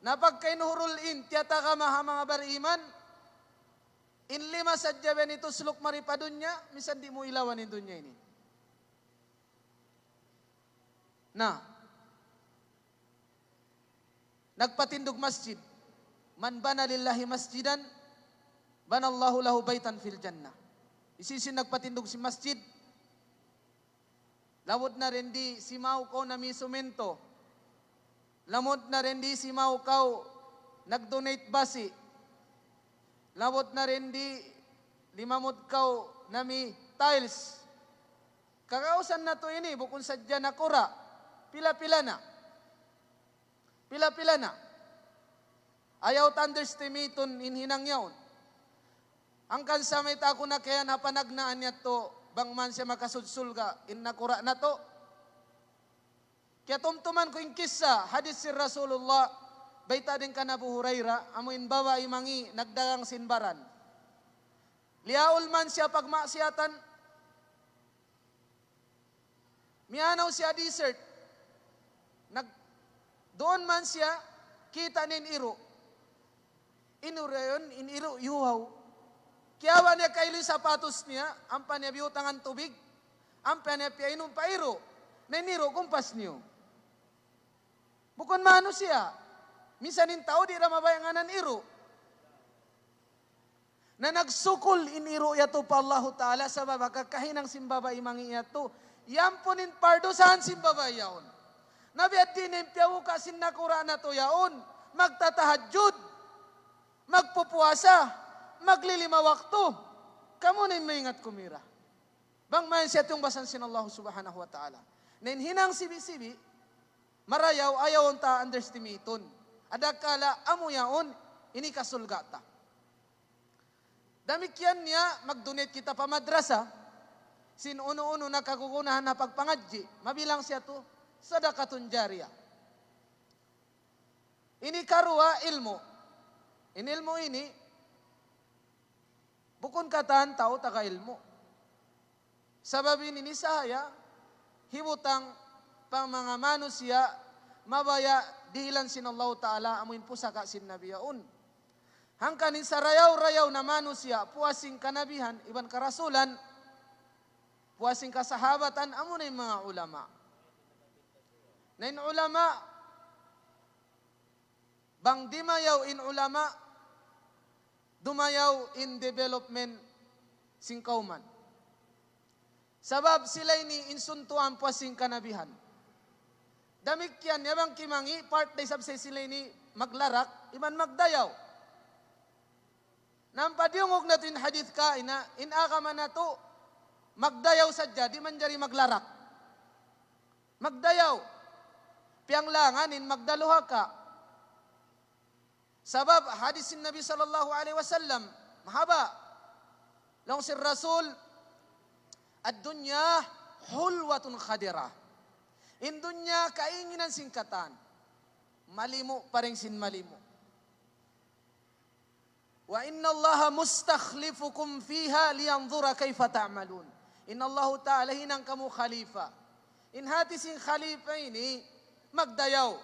Napag kay nuhurul in tiyata ka maha mga bariman in lima sadya ben ito sulok maripa dunya misan di mo ilawan in dunya ini. Na nagpatindog masjid. Man bana lillahi masjidan, banallahu lahu baitan fil jannah. Isisin nagpatindog si masjid. Lamod na rin di simaw ko na may sumento. Lamod na rin di simaw ko nag-donate basi. Lamod na rin di limamod ko na may tiles. Kakausan na to ini, bukun sadya na kura. Pila-pila na. Pila-pila na. Ayaw underestimaton in hinang yaon. Ang kansamit ako na kaya napanagnaan niya to, bang man siya makasudsulga, in nakura na to. Kaya tumtuman ko yung kisa, hadis si Rasulullah, baita din ka na Abu Huraira, amuin bawa imangi, nagdagang sinbaran. Liyaul man siya pagmaksiatan, mianaw siya desert, doon man siya, kita nin iro. Inurayon, in iro, yuhaw. Kiyawa niya kailo sapatos niya, ampa niya biyutangan tubig, ampa niya piyainom pairo, naniro kumpas niyo. Bukon mano siya, minsanin tao di na mabayanganan iro. Na nagsukol iniro yato pa Allah Ta'ala sa baba, kakahinang simbaba imangi yato, yampunin pardo saan simbaba yaon. Nabiad din yung piyaw kasin nakura na to yaon, magtatahadjud, magpupuasa, maglilima waktu, kamu na maingat kumira. Bang man siya itong basan sin Allah subhanahu wa ta'ala. Nen hinang sibi-sibi, marayaw ayaw ta underestimaton. Adakala amo yaon, ini kasulgata. Damikyan niya, mag-donate kita pa madrasa, sin uno-uno na kakukunahan na pagpangadji, mabilang siya to, sadaqatun jariyah. Ini karua ilmu. In ilmu ini, bukon katan tao taga ilmu. Sabab ini sahaya, hibutang pang mga manusia, mabaya dihilan sin Allah Ta'ala, amuin pusaka sin nabiyaun. Hangkanin sa rayaw-rayaw na manusia, puasing kanabihan, iban karasulan, puasing kasahabatan, amo na yung mga ulama. Na yung ulama, bang dimayaw in ulama, dumayaw in development sing kauman. Sabab sila ini insuntuan puasing kanabihan. Damikyan, yabang kimangi, part day sabsay sila ini maglarak, iban magdayaw. Nampadyungog na ito yung hadith ka, inakaman na to, magdayaw sadya, di man jari maglarak. Magdayaw. Piyang langanin, magdaluha ka. Sabab, hadis sin Nabi sallallahu alaihi wasallam, mahaba. Long si Rasul, ad-dunya hulwatun khadira. In dunya, kainginan singkatan. Malimo pa rin sin malimo. Wa inna Allah mustakhlifukum fiha liyanzura kayfa ta'malun. Inna Allah ta'ala hinang kamu khalifa. In hati sing khalifa ini, magdayaw.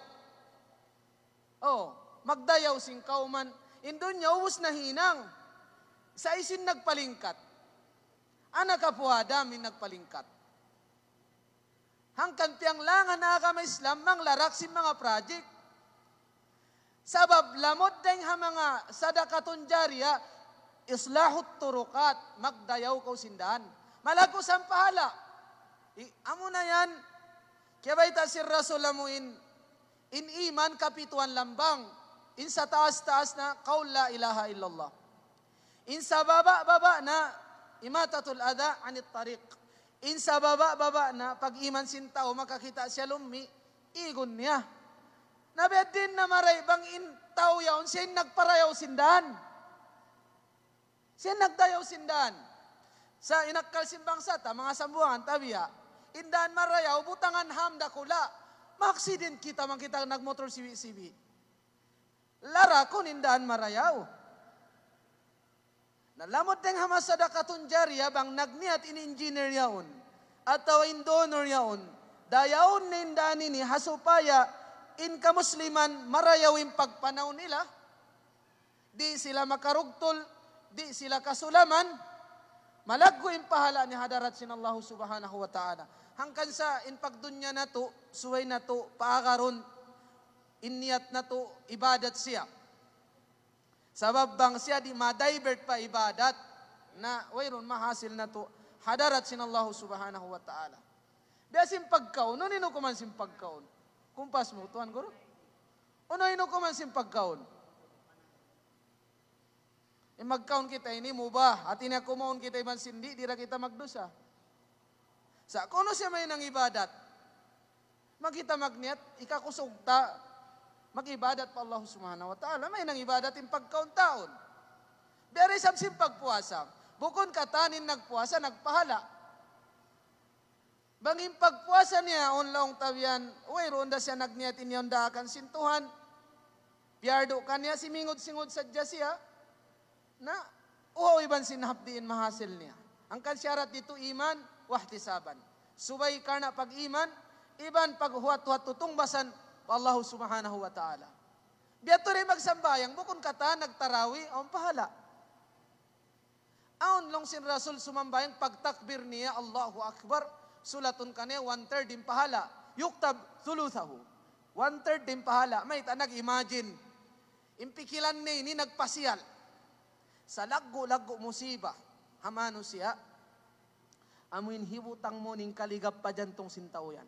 Oh, magdayaw sing kauman. In dunya, ubus na hinang. Sa isin nagpalingkat. Anak ka po Adam, nagpalingkat. Hangkan tiyang langan na kama Islam, manglarak si mga project. Sabab, lamod deng ha mga sadakatun jariya, islahut turukat, magdayaw kau sindahan. Malagos ang pahala. Amo na yan, kaya ba ita si Rasul amuin, in iman kapituan lambang, in sa taas-taas na, kaul la ilaha illallah. In sa baba-baba na, imatatul adha anit tariq. In sa baba-baba na, pag iman sin tao, makakita siya lumi, igon niya. Nabed din na maray, bang in tao yaon, siya nagparayaw sindahan. Siya nagdayaw sindahan. Sa inakkal simbang sata, mga sambuangan, tabiya, indahan marayaw, butangan hamda kula, ma-accident kita, man kita nagmotor sibi-sibi. Lara ko, indahan marayaw. Nalamot deng hamasada katun jariya bang nagniat in engineer yaon atau in donor yaon dayaon nindan ini hasupaya in kamusliman marayawin pagpanaw nila di sila makarugtol di sila kasulaman malaggo in pahala ni hadarat sin Allah subhanahu wa ta'ala hangkan sa in pagdunya na to suway na to paakaron in niyat na to ibadat siya. Sabab bang siya di ma-divert pa ibadat na wayron mahasil na to hadarat sin Allah subhanahu wa ta'ala. Biasin pagkaon, no nino kuman sin pagkaon. Kumpas mo, tuan guru. Uno ino kuman sin pagkaon. Magkaon kita ini mubah, at inakumaon kita iban sindi, dira kita magdusa. Sa kuno siya may nang ibadat. Magkita magniat, ikakusugta, mag-ibadat pa Allah subhanahu wa ta'ala. May nang ibadat yung pagkauntaon. Biyari samsim pagpuasa. Bukon katanin nagpuasa, nagpahala. Bangin pagpuasa niya, onlaong tabian, uy, ronda siya nagniyatin niya, onda akan sintuhan. Piyardo ka niya, simingod-singod sadya siya, na uhaw iban sinahapdiin mahasil niya. Ang kansyarat dito iman, wahtisaban. Subay karna pag iman, iban pag huwat-huwat tutungbasan, Allah subhanahu wa ta'ala. Biyato rin magsambayang, bukon kata, nagtarawi, ang pahala. Aon long sin Rasul sumambayang, pagtakbir niya, Allahu Akbar, sulatun ka niya, 1/3 din pahala. Yuktab, thuluthahu. 1/3 din pahala. May tanag, imagine, impikilan ni nagpasiyal. Sa laggo-laggo musiba, hamano siya, amuin hibutang mo ning kaligap pa dyan tong sintaw yan.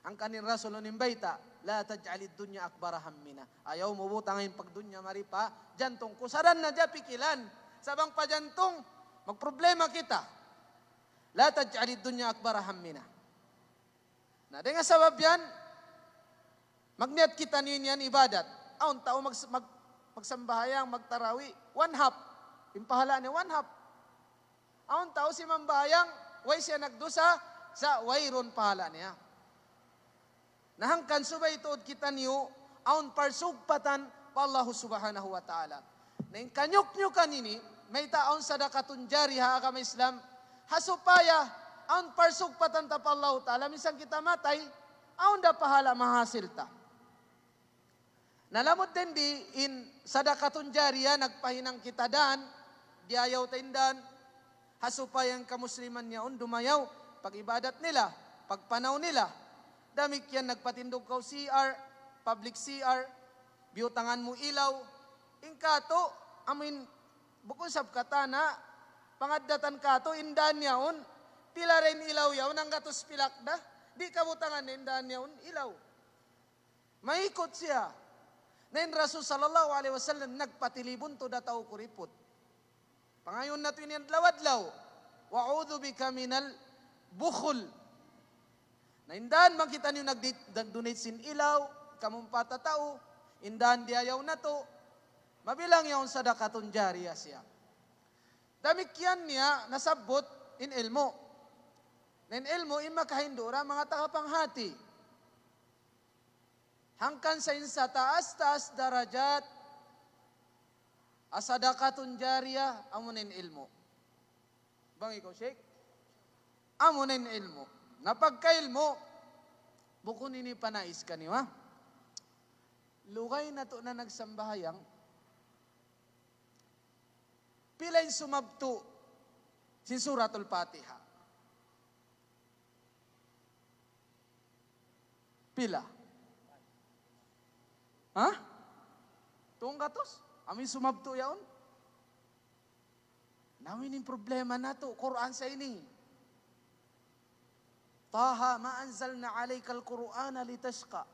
Ang kanin Rasul ng bayta, la taj'alid dunya akbara hammina. Ayaw mo butangin pagdunya maripa, jantong kusaran na dya pikilan. Sabang pa jantong, magproblema kita. La taj'alid dunya akbara hammina. Na dengan sabab yan, magniat kita niyan ibadat. Aun tao magsambahayang, magtarawi, 1/2. Impahala ni 1/2. Aun tao si mambayang, way siya nagdusa, sa wayron pahala niya. Nahangkan subay ituod kita niyo, aun parsugpatan pa Allah subhanahu wa ta'ala. Na yung kanyok nyo kanini, may taon sadakatun jari ha agama Islam, hasupaya aun parsugpatan ta pa Allah Ta'ala, misang kita matay, aun da pahala mahasil ta. Nalamod din di in sadakatun jariya, nagpahinang kita dan, di ayaw taindan, hasupayang kamusliman niya dumayaw, pag ibadat nila, pagpanaw nila, damik yan nagpatindog kaw CR, public CR, biutangan mo ilaw, ingkato, amin, bukod sab katana, pangadatan kato, indan yaon, pila rin ilaw yaon, ang gatos pilakda, di kabutangan na indan yaon, ilaw. Maikot siya. Nain Rasul sallallahu alaihi wasallam nagpatilibon to datao kuripot. Pangayon na to yan lawadlaw. Wa'udhu bika minal bukhul. Naindan makita niyo nag-donate sin ilaw, kamong patatao, indan diayaw na to, mabilang yaon sadakatun jariya siya. Damikyan niya nasabot in ilmo. Nen ilmo in makahindura mga tagapanghati. Hangkan sa insa taas-taas darajat asadakatun jariya amunin ilmo. Bang ikaw, Sheikh? Amunin ilmo. Napagkailmo, bukun ini panais ka niwa. Lugay na to na nagsambahayang, pilain sumabto sin Suratul Fatiha. Pila? Ha? Tuong gatos? Amin sumabto yaon? Namin yung problema na to, Quran sa ini. Taha ma anzalna alayka al-Qur'ana litashqa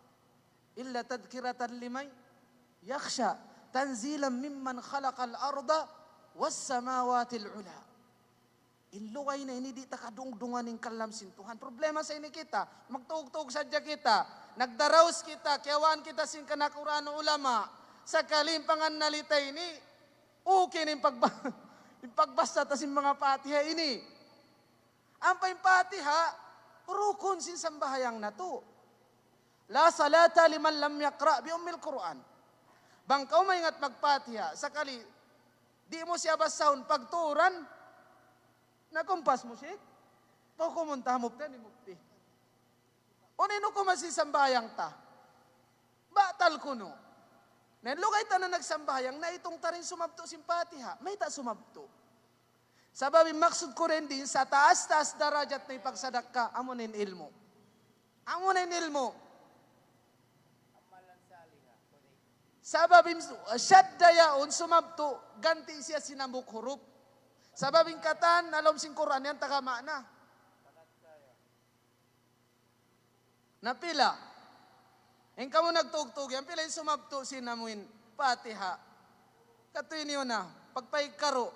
illa tadhkiratan liman yakhsha tanzilan mimman khalaqal arda was samawati al-ula. Inlugay na ini di takadungdungan ng kalamsin Tuhan. Problema sa ini kita, magtuog-tuog sadya kita, nagdaraos kita, kiyawan kita sin kanakurano ulama, sa kalimpangan nalita ini, okay na yung pagbasta ta sin mga patiha ini. Ang patiha, rukun sin sambahayang na to. La salata liman lam yakra bi ummil Quran. Bangkaw maingat magpatiha, sakali, di mo siya basaon pagturan, nakumpas mo siya, pagkumunta mukta ni mukti. O nino ko masisambayang ta, batal ko no. Nenlugay ta na nagsambayang na itong tarin sumabto simpatiha, may ta sumabto. Sababi maksud ko rin din sa taas-taas darajat na ipagsadak ka, amunin ilmo. Amunin ilmo. Sababim syaddayaon sumabto, ganti siya sinambuk huruf. Sababing katan, alam sing Quran yan, tagama na. Napila. Yung kamo nagtugtug yan, pila yung sumabto sinamuin, patiha. Katoy niyo na, pagpaikaro.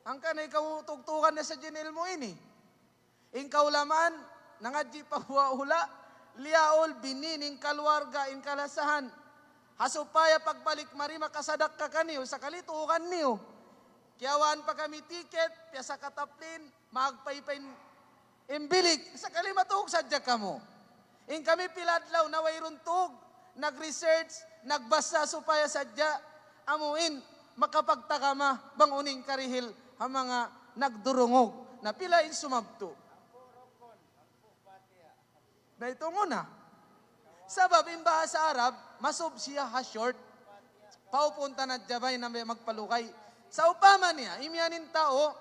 Ang ka na ikaw tugtugan na sa jinil mo ini. Ingkaw laman, nangadji pahula, liyaol, binining kalwarga, in kalasahan. Hasupaya pagbalik mari makasadak ka kaniyo, sa kalitukan niyo. Kiyawan pa kami tiket, piyasa kataplin, magpaypain imbilik, sa kalimatug sadya ka mo. In kami piladlaw na wayruntog, nag-research, nagbasa supaya sadya, amuin, makapagtakama, banguning karihil, ang mga nagdurungog, na pilain sumabto. Na ito muna. Sabab, imbaha sa Arab, masub siya ha-short, paupunta na jabay na may magpalukay. Sa upama niya, imyanin tao,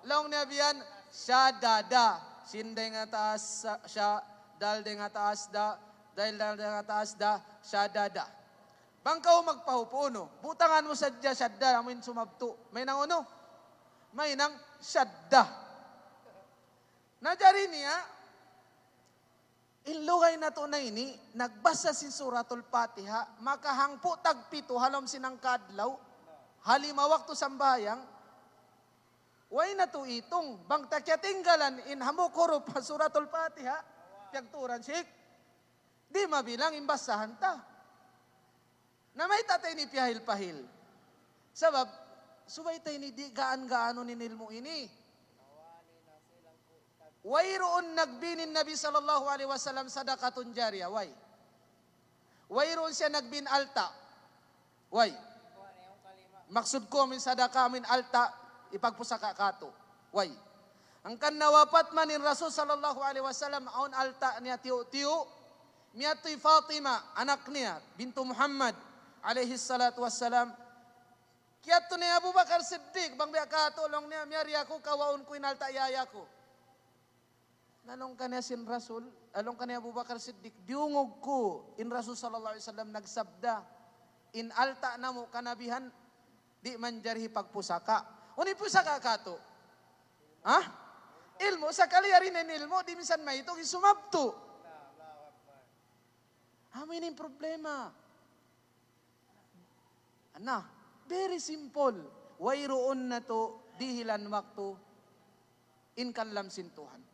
laong niya biyan, siya dada, sinday nga taas siya, dalde nga taas da, dahil dalde nga taas da, siya dada. Bangkaw magpahupuno, butangan mo sadya, syadda, amin sumabto. May nang ano? May nang syadda. Nadari niya, ilugay na to na ini, nagbasa sin Suratul Fatiha, makahangpo tagpito, halom sinang kadlaw, halimawak to sambayang, way na to itong, bang takyatinggalan in hamukuro pa Suratul Fatiha, piyagturan sik, di mabilang imbasahan ta. Na may tatay ni piyahil-pahil. Sabab, subay tayo ni di gaan-gaano ninilmo ini. Way roon nagbinin Nabi sallallahu alaihi wasallam sadakatun jariya, way. Way roon siya nagbin alta, way. Maksud ko min sadaka min alta ipagpusaka kato. Way. Angkan nawapat manin Rasul sallallahu alaihi wasallam aun alta niya tiu-tiu miatoy Fatima anak niya bintu Muhammad alaihi salatu wassalam. Kiyato ni Abu Bakar Siddiq bang biya katulong niya miyari ako kawaon ko inalta yaya ko. Nalong kanya sin Rasul, along kanya Abu Bakar Siddiq, diungog ko in Rasul sallallahu alaihi wasallam nagsabda in alta na mo kanabihan di manjari pagpusaka. Uni pusaka kato. Ha? Ilmo sa kaliyarin ng ilmo di minsan may ito isumabto. Amin yung problema. Ana, very simple. Wayroon na to dihilan waktu in kanlam sintuhan.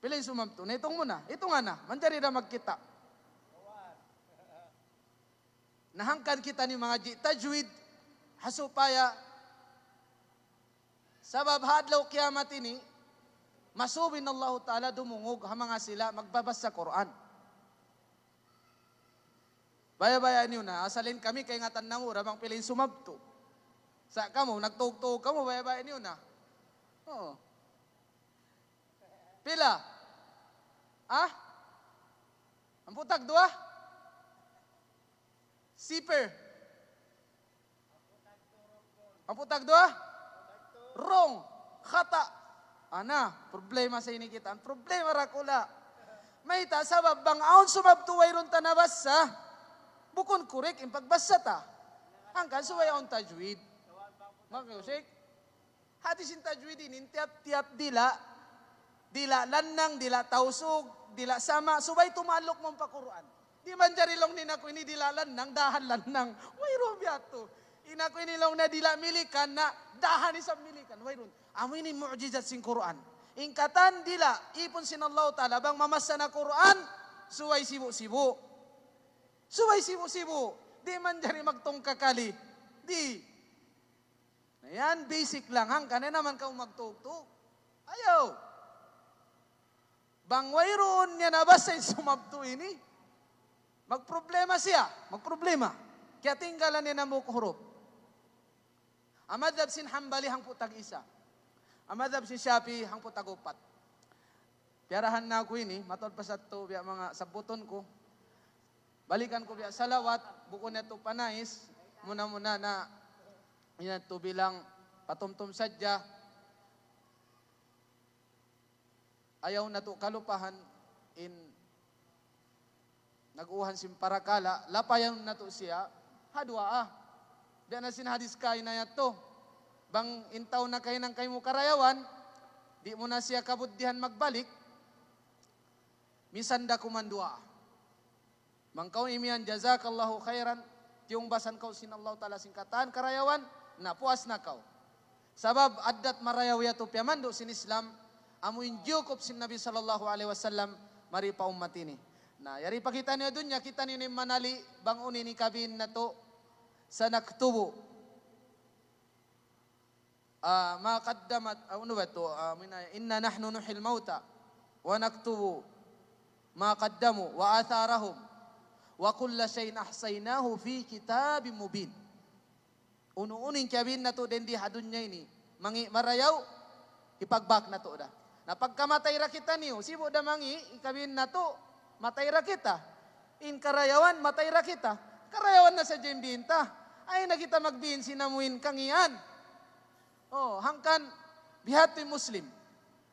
Pila yung sumabto. Na itong muna. Ito nga na. Manjari na magkita. Nahangkan kita ni mga tajwid hasupaya sabab hadlaw kiamat ini masubin Allah Ta'ala dumungog hamanga sila magbabas sa Quran. Baya-baya niyo na, asalin kami kay ngatan na mo, rabang pilin sumabto. Sa kamo, nagtugtog kamo, baya-baya niyo na. Oo. Pila? Ah? Ang putag dua? Siper. Ang putag dua? Wrong. Khata. Ana, problema sa ini kita. Ang problema rakula. May ta, sabab bang aon sumabto wayron tanabasa, bukon kurek in pagbasa ta. Angkan suway aon tajwid. Makyusik. Hati sin tajwid in tiap-tiap dila lanang, dila tausog, dila sama, subay tumalok mong pa Quran. Di man jarilong ni nako ini dila lanang, dahan lanang. Wayron biyato. Inako ini long na dila milikan na dahan isang milikan. Wayron. Amo ini mu'jizat sin Quran. Ingkatan dila, ipon sin Allah Ta'ala, bang mamasa na Quran, suway sibu-sibu. Suway sibu-sibu. Di man jari magtong kakali. Di. Ayan, basic lang. Hangkan naman ka magtugtog. Ayaw. Bang wayroon niya nabasa yung sumabto ini. Magproblema siya. Magproblema. Kaya tinggalan niya na mo huruf. Amadab sin Hambali hang putag isa. Amadab sin Shafi hang putag upat. Piarahan na ako ini, matod pa sa ito, biya mga sabuton ko. Balikan ko biya salawat, buko na ito panais, muna-muna na yan ito bilang patumtum sadya. Ayaw na ito kalupahan in nag-uhan sim parakala, lapayan na ito siya, hadwa ah. Diyan na sinhadis kayo na yato. Bang intaw na kayo ng kayo mo karayawan, di mo na siya kabuddihan magbalik, misan da kumandua. Mangkaw imian jazakallahu khairan, tiyong basan kau sinallahu ta'ala singkatan karayawan, na puas na kau. Sabab addat marayaw yato piyamando sin Islam, amuin jukop sin Nabi sallallahu alaihi wasallam, mari pa umat ini. Na yari pa kita niyo dunya, kita niyo ni manali, bang uni ni kabin na to, sa naktubo. Ma qaddamat, ano ba ito? Inna nahnu nuhil mauta, wa naktubo, ma qaddamu, wa atharahum, wa kulla shayin ahsaynahu fi kitabim mubin. Uno-uning kabin na to, din di hadunya ini. Mangi marayaw, ipagbak na to da. Na pagkamatay ra kita niyo, sibo da mangi, ikabin na to, matay ra kita. In karayawan, matay ra kita. Karayawan na sa jembinta. Ay na kita magbihin sinamuin kangian. Oh, hangkan bihati muslim.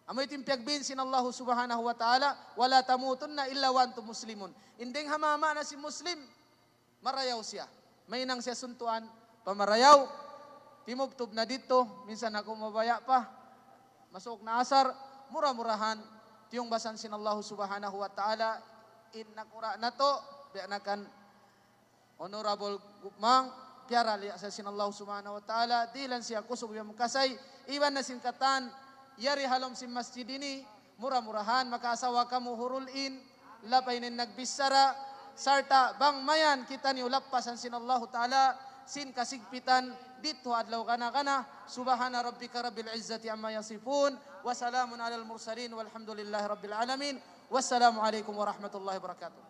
Amoy timpiagbihin sin Allah subhanahu wa ta'ala, wala tamutunna illa wa antum muslimun. Inding hamama na si muslim, marayaw siya. May nang siya suntuan, pamarayaw, timubtub na dito, minsan ako mabaya pa, masuk na asar, murah-murahan, tiyong basan sin Allah subhanahu wa ta'ala, in nakura na to, bianakan honorable gupmang, piara liya sa sin Allah subhanahu wa ta'ala, dilan siya kusog yung kasay, iwan na singkatan, yari halom sin masjid ini, murah-murahan, makaasawa ka mo hurulin, lapay nin nagbisara, sarta, bang mayan, kita ni ulappasan sin Allah ta'ala, sin kasigpitan, dito adlaw kana, subhana rabbika rabbil izzati amma yasifun, wa salamun alal mursalin, walhamdulillahi rabbil alamin, wassalamu alaikum warahmatullahi wabarakatuh.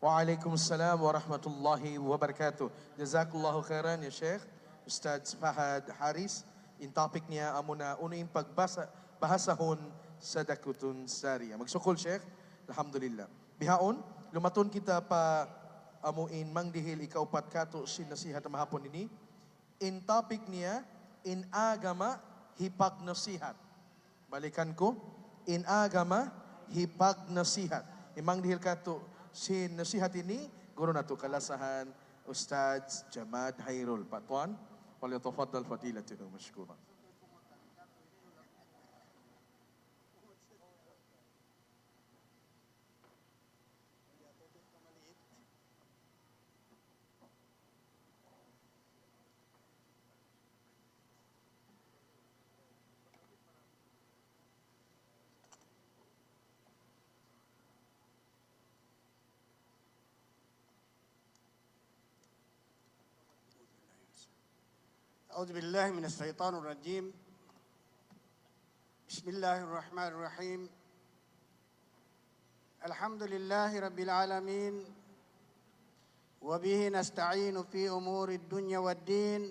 Waalaikumsalam warahmatullahi wabarakatuh. Jazakallahu khairan ya Sheikh Ustaz Fahad Haris. In topic niya amo na uno yung bahasahon sa Dakutun Sariya. Magsukol, Sheikh. Alhamdulillah. Bihaon, lumaton kita pa amuin manggdihil ikaupat kato sinasihat mahapon ini. In topic niya, in agama hipagnasihat. Balikan ko, in agama hipagnasihat. Imang dihil kato sinasihat ini, guro na to kalasahan Ustaz Jamad Hairul Patuan. Waliyatafaddal fadilatuhu mashkura. أعوذ بالله من الشيطان الرجيم. بسم الله الرحمن الرحيم. الحمد لله رب العالمين وبه نستعين في أمور الدنيا والدين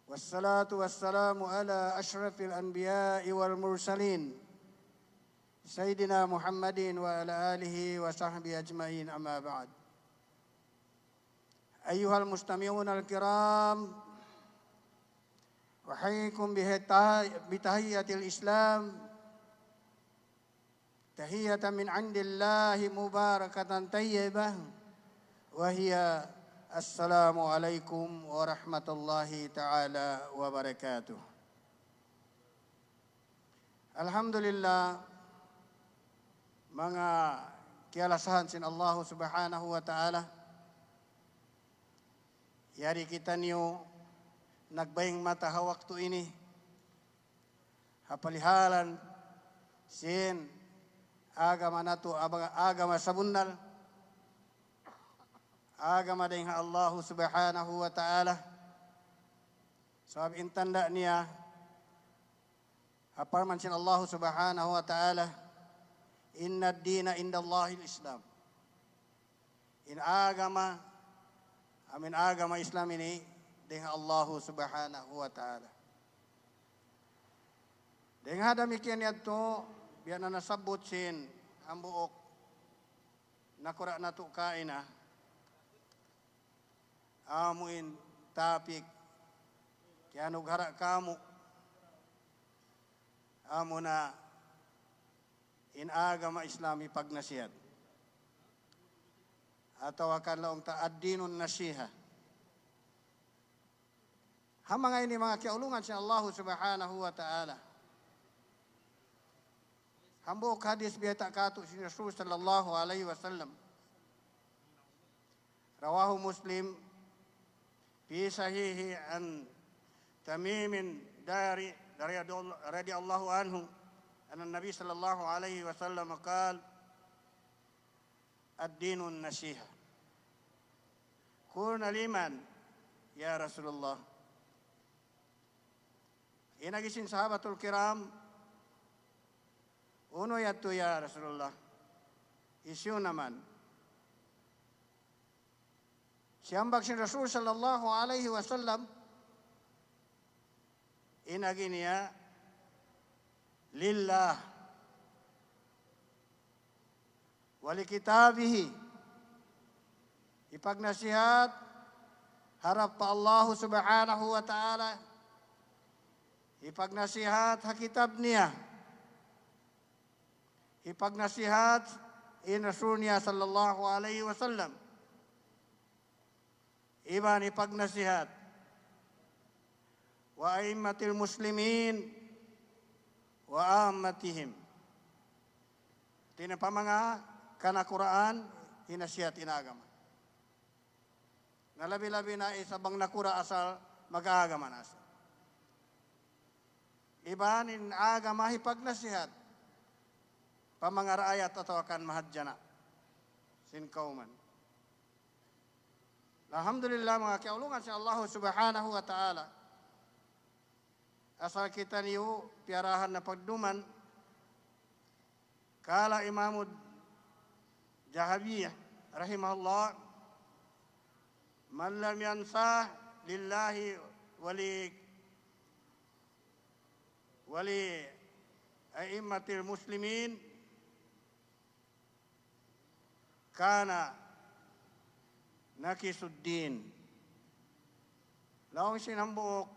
والصلاة والسلام على أشرف الأنبياء والمرسلين سيدنا محمد وعلى آله وصحبه أجمعين أما بعد. أيها المستمعون الكرام أحييكم بتحية الإسلام تحية من عند الله مباركة طيبة وهي السلام عليكم ورحمة الله تعالى وبركاته. Alhamdulillah, mga kialasahan sin Allah subhanahu wa ta'ala. Yari kita niyo nagbayang mata waktu ini. Hapalihalan sin agama nato agama sabunal. Agama ding Allah subhanahu wa ta'ala. Sabab intanda niya haparman sin Allah subhanahu wa ta'ala, inna ad-dina indallahil Islam. In agama amin agama Islam ini dengan Allah subhanahu wa ta'ala. Dengan demikian yato, biar na nasabot sin ang buok nakura na to kaina amuin tapik kaya nughara kamu amo na in agama Islami pagnasihat atau akan laong ta'addinun nasiha. Hamang ini mga kiaulungan sa Allah subhanahu wa ta'ala. Hambuk hadis biyata kato si Rasul sallallahu alaihi wasallam. Rawahu Muslim fi sahihi an Tamimin dari radhiyallahu anhu anna Nabi sallallahu alaihi wasallam qala ad-dinun nasiha. Qulna liman ya Rasulullah. Inagisin sahabatul kiram, uno yatu ya Rasulullah, isyu naman. Siyambak si Rasul sallallahu alaihi wasallam, inagi niya, lillah, wali kitabihi, ipagnasihat, harap pa Allah subhanahu wa ta'ala, ipagnasihat hakitab niya. Ipagnasihat in Rasul niya sallallahu alaihi wasallam. Iban ipagnasihat wa aimmatil muslimin wa ammatihim. Tinapamanga kana Quran hinasihat inagama. Nalabi-labi na isabang nakura asal mag-aagama nasa. Iban in agama hipagnasihat pamangarayat atau akan mahadjana sin kauman. Alhamdulillah mga kiaulungan sa Allah subhanahu wa ta'ala. Asal kita niyo piarahan na pagduman kala Imamud Jahabiyah rahimahullah, man lam yansah lillahi wali a'immatil muslimin kana nakisuddin. Laong sinambuok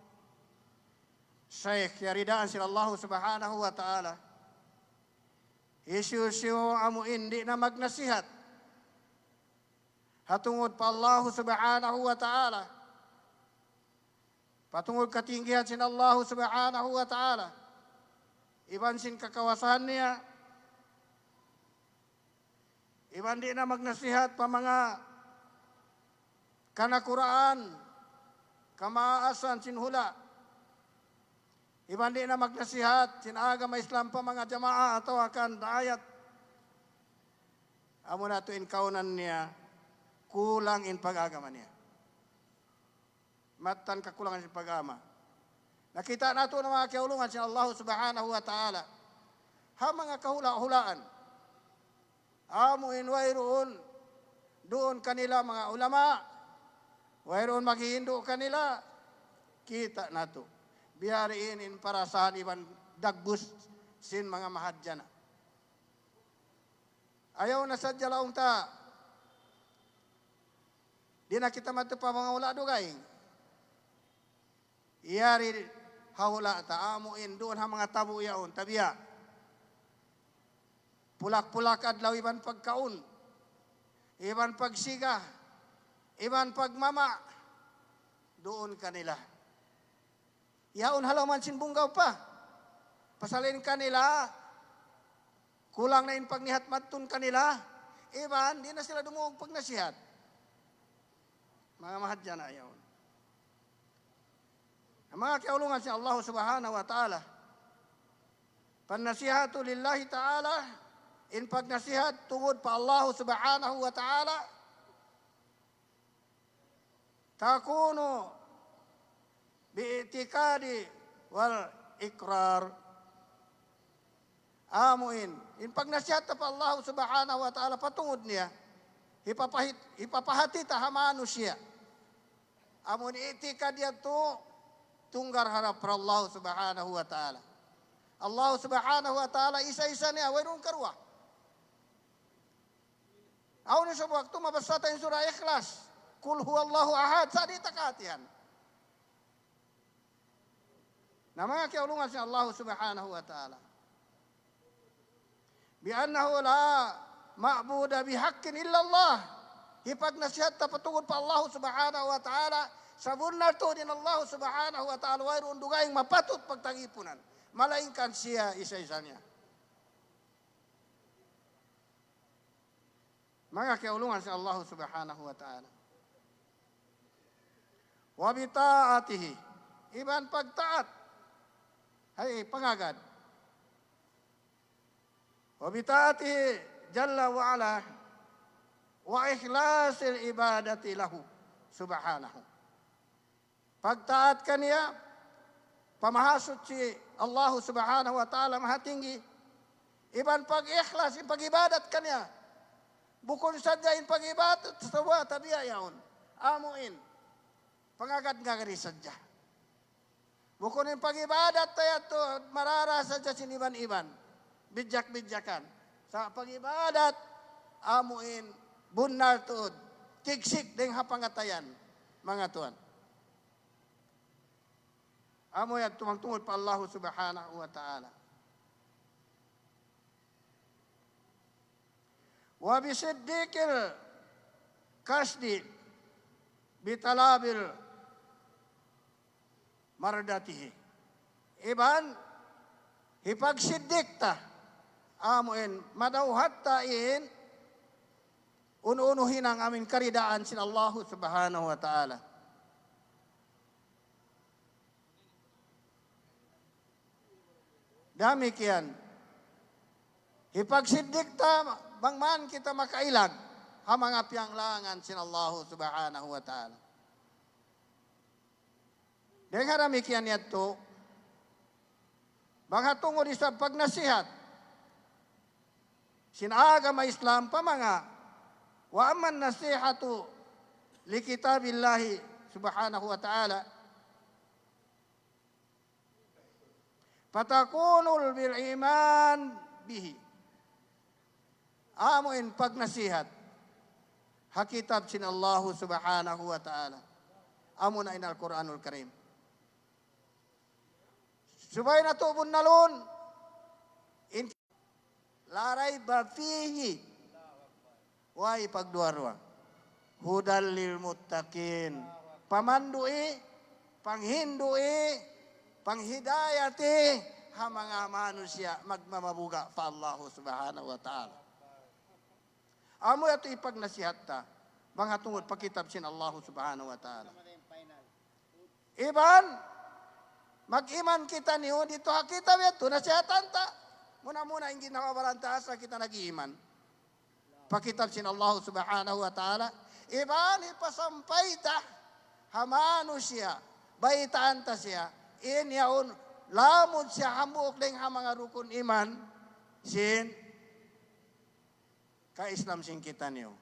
Syekh yaridaan sila Allah subhanahu wa ta'ala. Isu-isu amu indi na magnasihat. Hatungod pa Allah subhanahu wa ta'ala. Patungod katinggihan sin Allah subhanahu wa ta'ala. Iban sin kakawasan niya. Iban di na magnasihat pa mga kanakuraan, kamaasan sin hula. Iban di na magnasihat sin agama Islam pa mga jamaah atau akan dayat. Amo na to in kaunan niya, kulang in pag-agama niya. Matan kakulangan sin pag-agama. Nakita nato ng mga kaulungan sin Allah subhanahu wa ta'ala. Ha mga kahula-hulaan. Amo in wayroon doon kanila mga ulama. Wayroon maghihindo kanila. Kita nato. Biyariin in parasahan iban dagbus sin mga mahadjana. Ayaw na sadya laong ta. Di na kita matu pa mga ula dugay. Iyari hawla ta amuin doon ha mga tabu yaon tabiya. Pulak-pulak adlaw iban pagkaon. Iban pagsiga. Iban pagmama. Doon kanila. Yaon halaman sinbunggaw pa. Pasalin kanila. Kulang na in pagnihat-matun kanila. Iban, di na sila dumuog pagnasihat. Mga mahadyan na yaon. Ang mga kaulungan si Allah subhanahu wa ta'ala. Pannasihatu lillahi ta'ala. In pagnasihat tungod pa Allah subhanahu wa ta'ala. Takunu bi'itikadi wal ikrar. Amuin. In pagnasihat pa Allah subhanahu wa ta'ala patungod niya. Ipapahati tahamano siya. Amun itikad niya to tunggar harap para Allah subhanahu wa ta'ala. Allah subhanahu wa ta'ala isa-isa niya. Wairun karwa. Aun sa waktu mabasa tayong surah Ikhlas. Kul huwallahu ahad. Sa di takatihan. Na mga kiaulungan si Allah subhanahu wa ta'ala. Bi'annahu la ma'buda bihaqqin illallah. Hipag nasihat ta patungod pa Allah subhanahu wa ta'ala. Sa bunar to din Allah subhanahu wa ta'ala. Wayroon dugayng mapatut pagtagipunan. Malaingkan siya isa-isa niya. Mga kaulungan sa Allah subhanahu wa ta'ala. Wa bita'atihi. Iban pagtaat. Hay pangagad. Wa bita'atihi jalla wa ala. Wa ikhlasil ibadati lahu subhanahu. Pagtaat kaniya. Pamahasot si Allah subhanahu wa ta'ala mahatinggi. Iban pag-ikhlas, pag-ibadat kaniya. Bukod sadya in pag-ibadat, sawa tabiya yaon. Amuin. Pangagad nga gani sadya. Bukod in pag-ibadat, tayo to marara sadya siniban-iban. Bidyak-bidyakan. Sa pag-ibadat, amuin, bunar tuod. Tigsik ding hapangatayan. Mga tuan. Amo yan, tumangtungod pa Allah subhanahu wa ta'ala. Wa bisiddiqil kasdi bitalabil mardatihi. Iban, hipagsiddik ta. Amuin, madauhat tain, ununuhin ang amin karidaan sin Allah subhanahu wa ta'ala. Dami kiyan. Hipagsiddik ta, bangman kita makailag, ha mga piyanglangan sin Allah subhanahu wa ta'ala. Dahil harami kiyan yato, bang hatungod isa pagnasihat, sinagama Islam pa mga, wa aman nasihatu li kitabillahi subhanahu wa ta'ala. Patakunul bil iman bihi. Amuin pagnasihat. Hakitab sin Allah subhanahu wa ta'ala. Amuna in Al-Quranul Karim. Subay na tubon nalun. Laray ba fihi. Wai pagduarwa. Hudal lil muttaqin. Pamandui, panghindui, panghidayati ha mga manusia magmamabuga pa Allah subhanahu wa ta'ala. Amo ito ipagnasihat ta. Mga tungod pakitab sin Allah subhanahu wa ta'ala. Iban, mag-iman kita niyo dito hakita ito nasihatan ta. Muna-muna yung ginawabaran ta sa kita nag-iman. Pakitab sin Allah subhanahu wa ta'ala. Iban, ipasampay ta. Hamano siya. Baitaan ta siya. Inyaon, lamod siya hamuk ding mga rukun iman. Sin, ka-Islam sin kita niyo.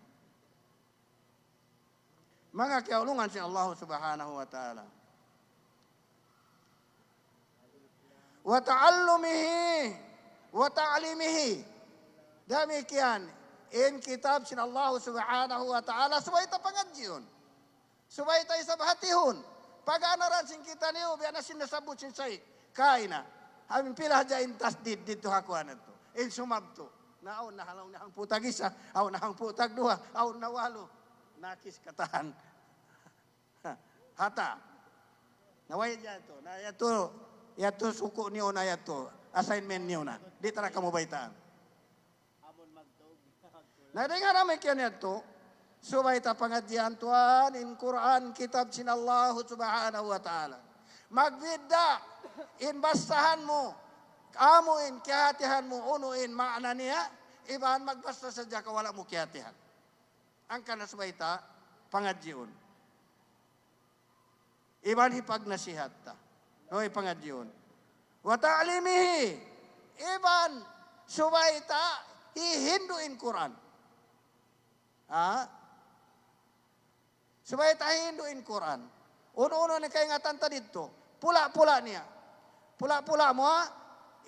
Mga kaulungan sin Allah subhanahu wa ta'ala. Wa ta'allumihi wa ta'limihi. Demikian in kitab sin Allah subhanahu wa ta'ala subay ta pangadjiyon. Subay ta isabhatihon. Pag-anaran sin kita niyo biya na sinasabot sin say kaina. Amin pila haja in tasdid dito hakuan ito. In sumabto. Naon na halaw na ang putag isa, aw na ang putag duha, aw na walo. Nakis katahan. Hata. Naway dyan to. Na yato suko niyo na yato. Assignment niyo na. Di tara ka mo baitaan. Nadingan namin kyan yato. Subay ta pangadyan tuan in Quran kitab sin Allah subhanahu wa ta'ala. Magbida in bastahan mo. Amuin kihatihan mo unuin makna niya. Iban magbasta sadya ka wala mo kihatihan. Ang kanasubay ta pangadyon. Iban hipag nasihat ta. Hoy pangadyon. Wa ta'limihi. Iban subay ta hihinduin Quran. Subay ta hihinduin Quran. Uno-uno ni kay ngatan ta dito. Pula-pula niya. Pula-pula mo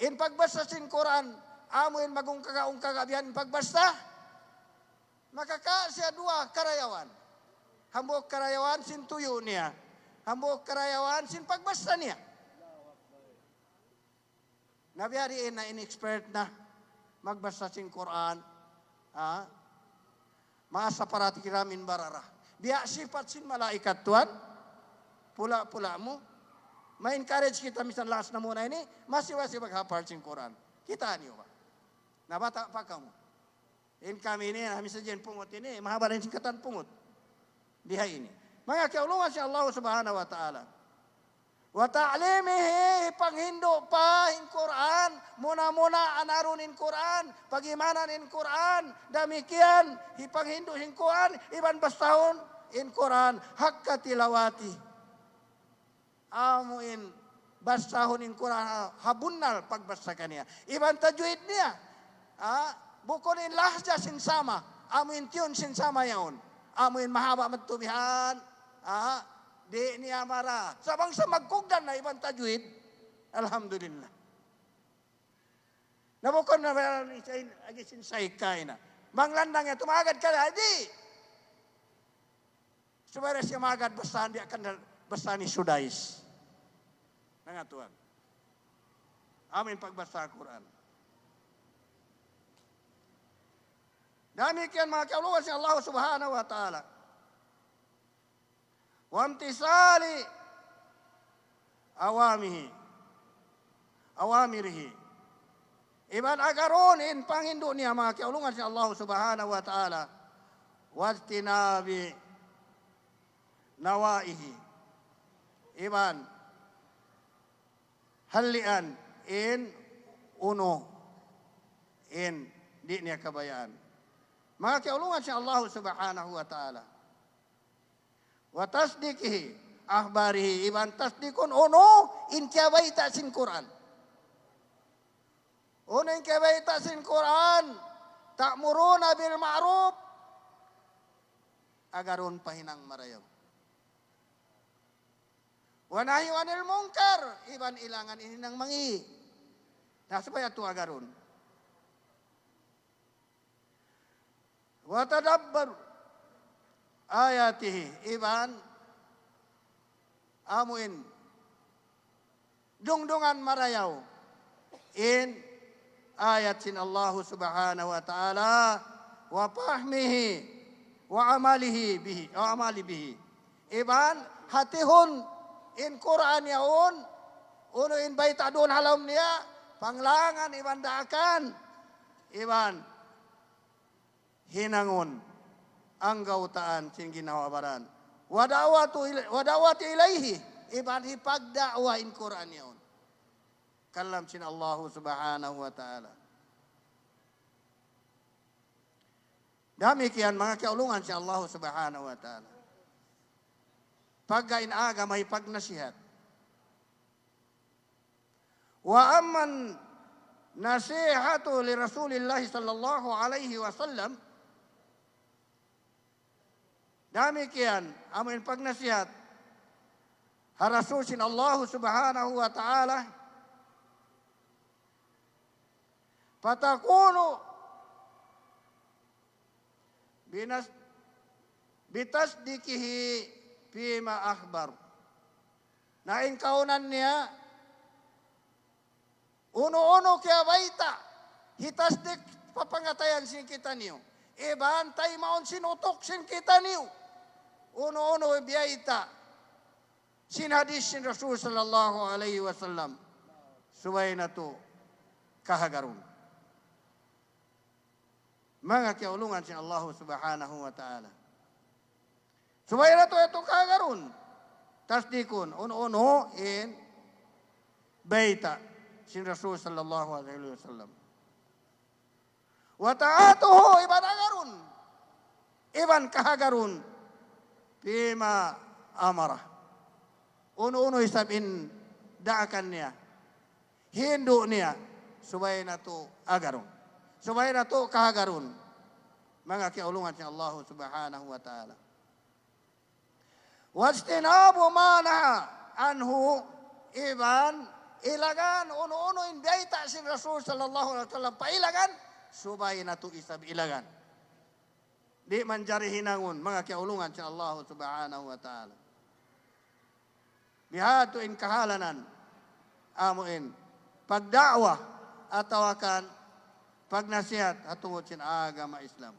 in pagbasa sin Quran, amuin magong kagabihan in pagbasa. Makaka siya dua karayawan. Hambok karayawan sin tuyo niya. Hambok karayawan sin pagbasa niya. Nabiyariin na inexpert na magbasa sin Quran. Mga saparati kiramin barara. Biya sifat sin malaikat tuan. Pula-pula mo. Ma-encourage kita misan last na muna ini. Masiwasi maghapar sin Quran. Kita niyo ba? Nabata pa ka mo. In kami ini, kami sa dyan pungot ini. Mahaba rin singkatan pungot. Diha ini. Mga kaulungan si Allah subhanahu wa ta'ala. Wa ta'limihi panghindo pa in Quran. Muna-muna anaron in Quran. Pagimanan in Quran. Damikian. Ipanghindo in Quran. Iban bastahon in Quran. Hakka tilawati. Amuin bastahon in Quran. Habunnal pagbasta kaniya. Iban tajwid niya. Bukon in lahja sin sama. Amuin tiyun sin sama yaon. Amuin mahaba magtubihan. Di niya mara. Sabang sa magkugdan na ibang tajwid. Alhamdulillah. Nabukon na meron agisin saykay na. Manglandang niya, tumagad ka na. Di. Sumara siya magad bastahan di akan bastahan ni Sudais. Nangatuan. Amin pagbasa Quran. Demikian mga kauluan si Allah subhanahu wa ta'ala. Wamtisali awamirihi. Iban agaron in pangindo niya mga kaulungan si Allah subhanahu wa ta'ala. Wastinabi nawaihi. Iban halian in uno in di niya kabayaan. Mga kaulungan si Allah subhanahu wa ta'ala. Wa tasdikihi ahbarihi. Iban tasdikun uno in kabaita sin Quran. Uno in kabaita sin Quran. Ta'muruna bil ma'ruf. Agaron pahinang marayaw. Wa nahyu anil munkar. Iban ilangan ini nang mangi. Nah, supaya ito agaron. Wa tadabbar ayatihi. Iban, amuin. Dungdungan marayaw. In ayat sin Allah subhanahu wa ta'ala wa fahmihi wa amalihi bihi. Wa amali bihi. Iban, hatihun in Quran yaun. Uno in baita doon halam niya. Panglangan iban daakan. Iban, hinangon ang gautaan sin ginawabaran. Wadawati ilaihi. Iban hipagda'wa in Quran yaun. Kalam sin Allah subhanahu wa ta'ala. Damikian mga kaulungan si Allah subhanahu wa ta'ala. Pagkain aga may pagnasihat. Wa amman nasihatu li Rasulillah sallallahu alaihi wasallam. Damikian amin pagnasihat harasusin Allah subhanahu wa ta'ala patakunu bitasdikihi fima akhbar. Na ingkaunan niya uno-uno kaya baita hitasdik papangatayan sin kita niyo. Iban tay maon sinutok sin kita niyo. Uno-uno biyaita sin hadis sin Rasul sallallahu alaihi wasallam. Suway na to kahagarun. Mga kaulungan sin Allah subhanahu wa ta'ala. Suway na to ito kahagarun. Tasdikun uno-uno in baita sin Rasul sallallahu alaihi wasallam. Wa ta'atuhu iban agarun. Iban kahagarun. Pima amara. Uno-uno isabin daakan niya. Hindu niya. Subay na to agarun. Subay na to kahagarun. Mga kiaulungan si Allah subhanahu wa ta'ala. Wastinabu manaha anhu iban ilagan uno-uno indaita sin Rasul sallallahu alaihi wasallam pailagan subay na to isab ilagan. Di manjari hinangon mga kaulungan sa Allah subhanahu wa ta'ala. Bihado in kahalanan amuin pagda'wa atawakan pagnasihat atungod sin agama Islam.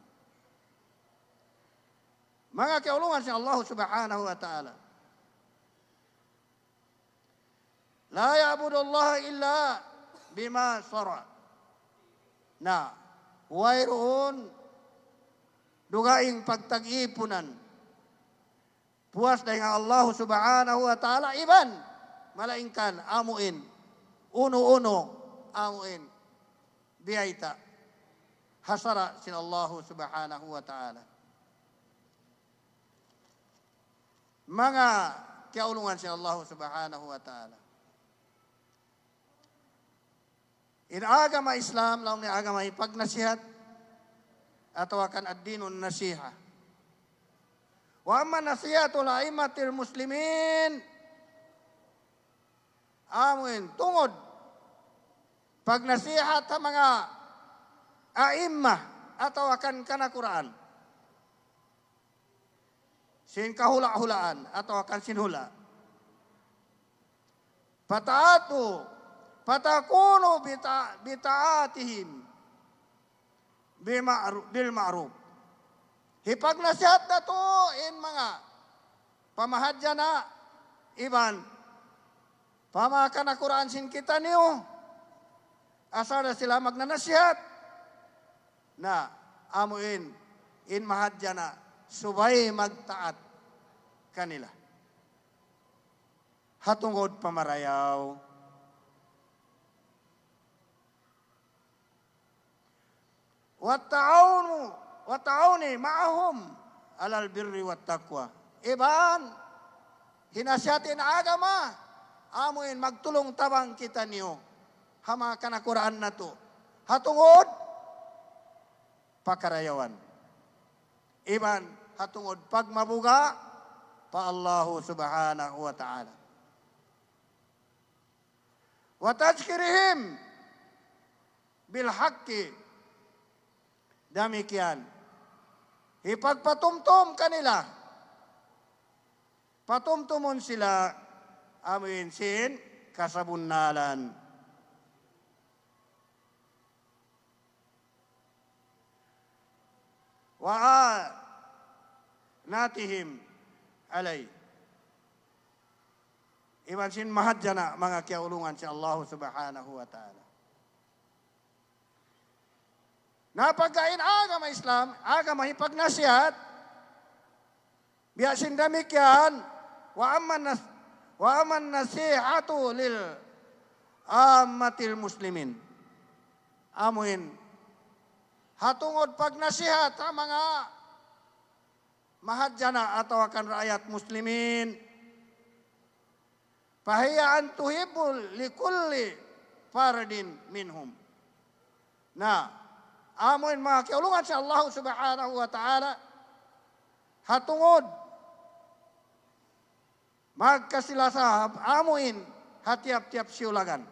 Mga kaulungan sa Allah subhanahu wa ta'ala. La ya'budu Allah illa bima sara. Na wayroon dugaing pagtag-ipunan. Puas dahil Allah subhanahu wa ta'ala iban malaingkan amuin uno-uno amuin biyaita hasara sin Allah subhanahu wa ta'ala. Mga kaulungan sin Allah subhanahu wa ta'ala. In agama Islam, laong ni agama ipagnasihat, atau akan ad-dinun nasiha. Wa amma nasihatul a'immatil muslimin, amin, tungod, pagnasihat sa mga a'immah, atau akan kanakuraan. Sin kahula-hulaan, atau akan sinhula. Patakunu bita'atihim bil ma'ruf. Hipagnasihat na to in mga pamahadya na iban pamakanakuraan sin kita niyo asal sila magnanasihat na amuin in mahadya na subay magtaat kanila. Hatungod pamarayaw. Wata'awni ma'ahum alal birri wat taqwa. Iban, hinasyatin agama, amuin magtulong tabang kita niyo. Hama kanakuraan na to. Hatungod, pakarayawan. Iban, hatungod pagmabuga, pa Allahu subhanahu wa ta'ala. Wa tazkirihim bil haqqi. Demikian. Ipagpatumtum kanila. Patumtumon sila amin sin kasabunnalan. Wa natihim alay. Iban sin mahadjana mga kiaulungan si Allah subhanahu wa ta'ala. Napagkain agama Islam, agama hipagnasihat, biasin demikian, wa aman nasihatu lil ammatil muslimin. Amuin, hatungod pagnasihat sa mga mahadjana atau akan rakyat muslimin. Pahiyaan tuhibul likulli fardin minhum. Nah, amuin mga kiulungan sa Allah subhanahu wa ta'ala, hatungod, magkasilasa, amuin, hatiap-tiap siulagan,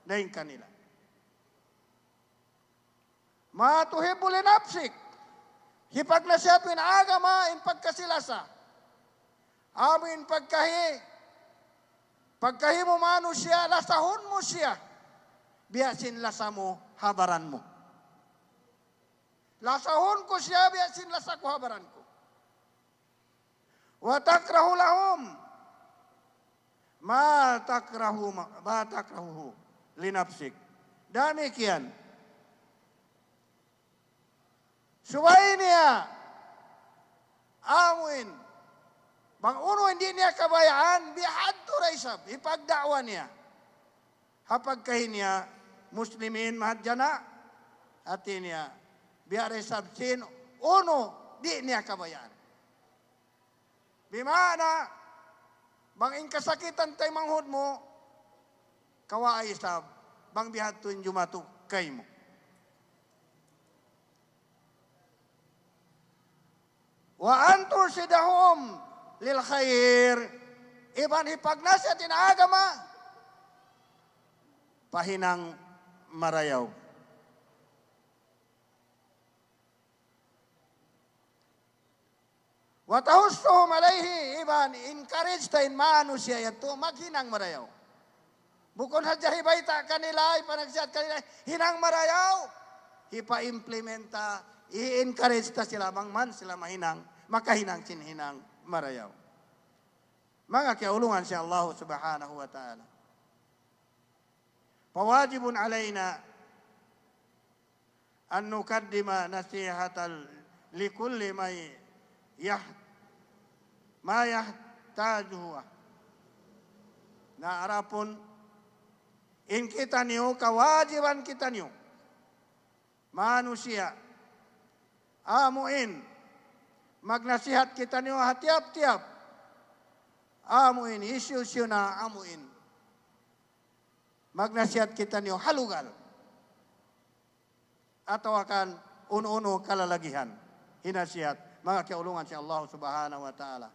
daing kanila. Matuhibul linapsik, hipagnasihatwin agama in pagkasilasa, amuin pagkahi mo manusia, lasahon mo siya, biasin lasa mo, habaran mo. Lasahon ko siya, biasin lasa ko, habaran ko. Wa takrahu lahum, ma takrahu linapsik. Demikian. Subay niya, amuin, bang uno hindi niya kabayaan, bihadto raisab, ipagdakwa niya. Hapagkahin niya, muslimin mahadjana, hati niya, biar raisab sin, uno, di niya kabayaan. Bimana, bang ingkasakitan tayo manghud mo, kawa isab, bang bihadto in jumatu kay mo. Wa antur sidahum lil khair. Iban hipagnasihat in agama, pahinang marayaw. Wa tahussuhum alaihi, iban encourage tayo manusia yato maghinang marayaw. Bukod sa jahibayta kanila, ipanagsihat kanila, hinang marayaw, ipa-implementa, i-encourage ta sila, man sila mahinang, makahinang sinhinang marayaw. Mga kiaulungan si Allah subhanahu wa ta'ala. Pawajibun alayna an nukaddima nasihatal likulli ma yahtajuhu. Na arapun, in kita niyo, kawajiban kita niyo, manusia, amuin, magnasihat kita niyo hatiap-tiap, amuin, isu-isu na amuin, magnasihat kita niyo halugal, atau akan uno-uno kalalagihan, hinasihat, mga kiaulungan si Allah subhanahu wa ta'ala.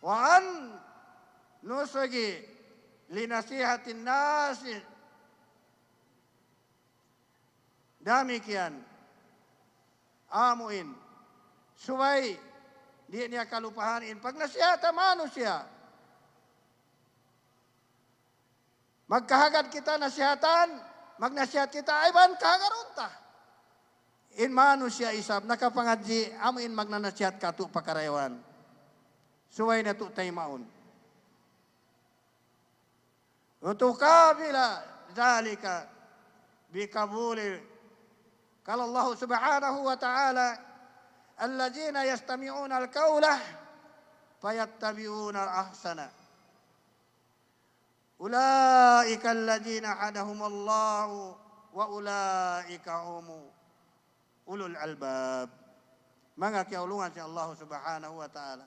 Wa an nusagi linasihatin nasi, demikian, amuin, subay, di niya kalupahanin, pag nasihata manusia, magkahagad kita nasihatan, magnasihat kita, ayban kahagarunta. In manusia isab, nakapangadji, amuin magnanasihat ka tu pakarayawan. Subay na tu tayo maun. Untuk kabila zalika bikabuli qala Allah subhanahu wa ta'ala alladzina yastami'una al-qawla fayattabi'una al-ahsana ulaika alladzina hadahumullahu wa ulaika hum ulul albab. Mga kiaulungan si Allah subhanahu wa ta'ala.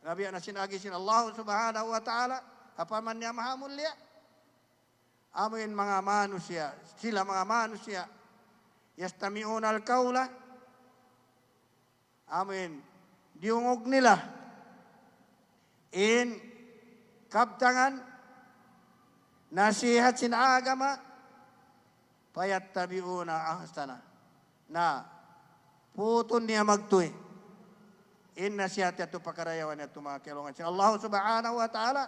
Nabi anasin agi sin Allah subhanahu wa ta'ala, apa man niya maha mulia, amin mga manusia, sila mga manusia, yastami'una al-qawla, amin, diungog nila, in kabtangan, nasihat sin agama, fayattabi'una ahsana. Na putun niya magtuy. Inna siyat yatu pakarayawan yatu mga kilungan si Allah subhanahu wa ta'ala.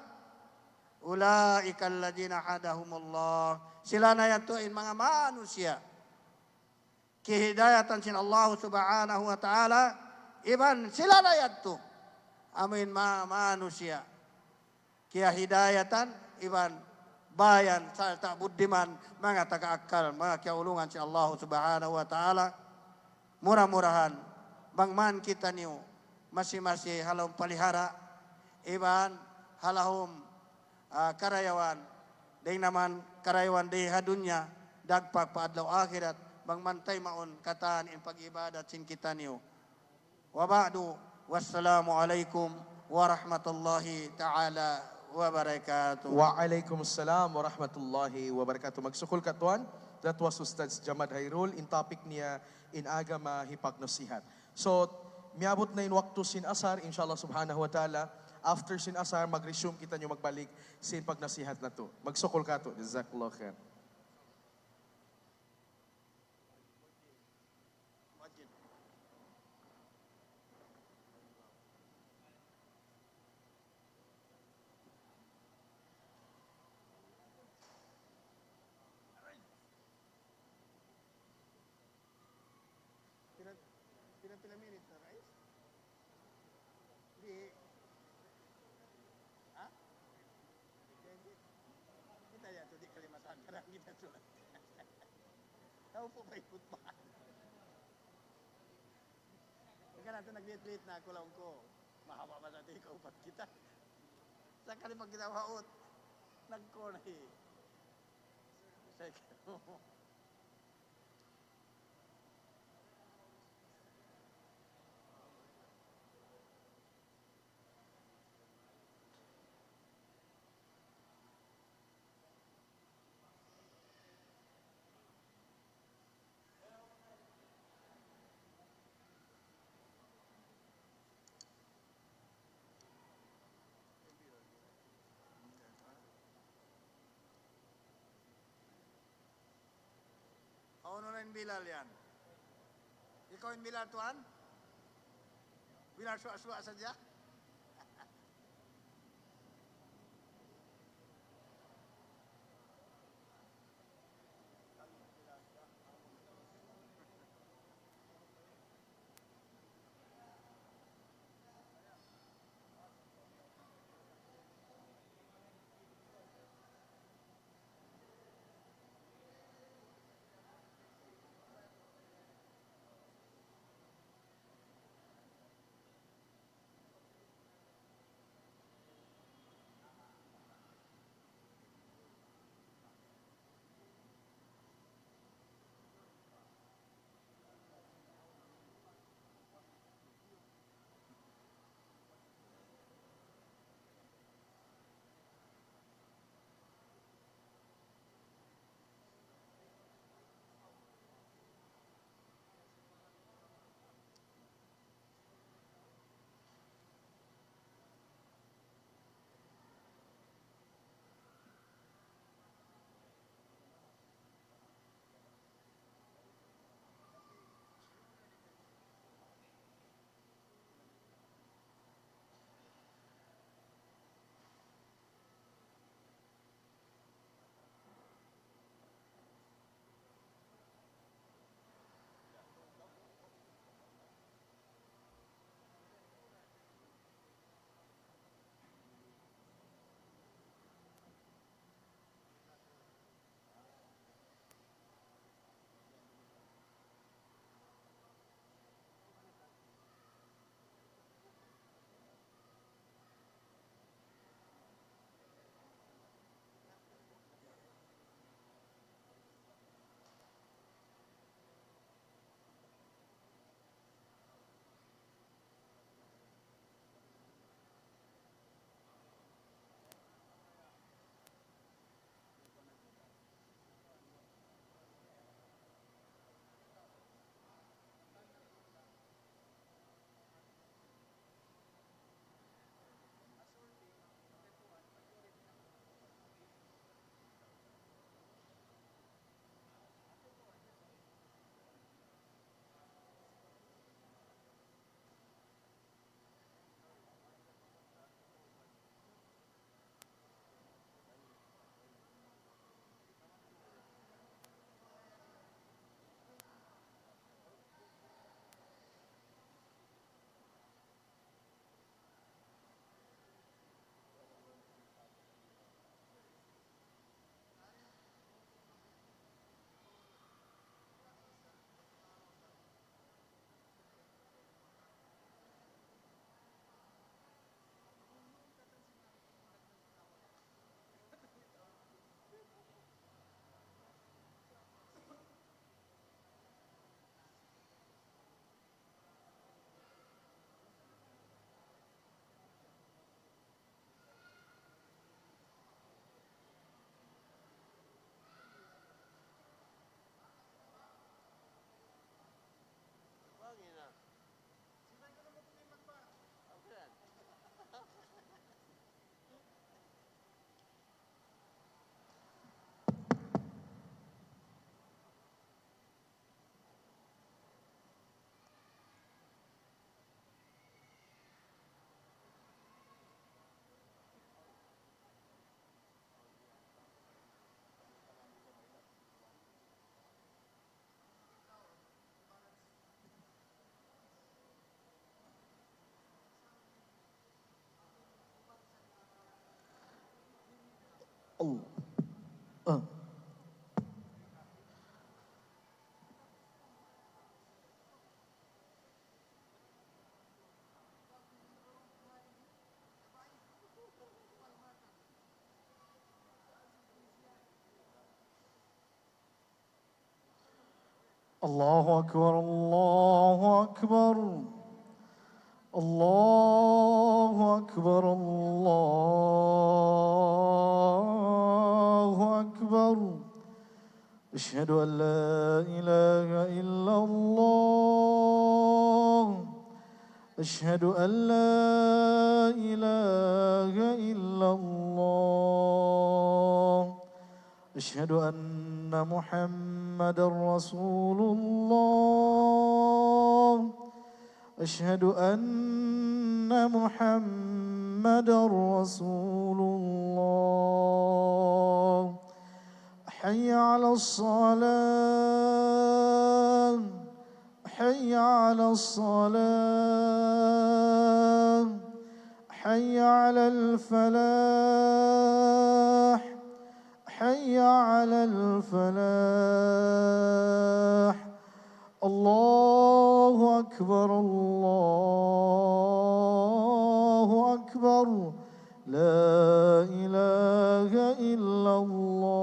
Ulaika alladhina hadahumullah. Sila na yatuin mga manusia. Kihidayatan sin Allah subhanahu wa ta'ala. Iban sila na yatu. Amin mga manusia. Kaya hidayatan iban bayan salta budiman mga tagaakal mga kaulungan si Allah subhanahu wa ta'ala. Murah-murahan bangman kita niyo masing-masing halom palihara iban halahom karayawan ding naman karayawan di hadunya dagpag paadlaw akhirat bang mantay maon kataan in pag-ibadat sin kita niyo. Wa ba'du, wassalamu alaikum warahmatullahi ta'ala wabarakatuh. Waalaikumsalam warahmatullahi wabarakatuh. Magsukol ka tuan. That was Ustaz Jamad Hairul. In topic niya, in agama hipagnosihat. So, miabot na in waktu sin asar, inshallah subhanahu wa ta'ala. After sin asar, mag-resume kita nyo magbalik sin pagnasihat na to. Magsukol ka to. Jazakallah khair. Pila minit na guys? Di ha? Kita ya di Kalimantan karena kita sulat. Tahu po pa ikot pa. Kaya natin nag-lead na ako lang ko. Mahaba ba natin ikaw upat kita? Sa kalimang kita waot. Nagko na eh. Ano na yung Bilal yan? Ikaw yung Bilal, Tuan? Bilal suwa-suwa saja? Allah. Ah. الله أكبر الله أكبر الله أكبر الله أكبر أشهد أن لا إله إلا الله أشهد أن لا إله إلا الله أشهد أن محمد رسول الله أشهد أن محمد رسول الله حي على الصلاة حي على الصلاة حي على الفلاح حي على الفلاح الله أكبر الله أكبر لا إله إلا الله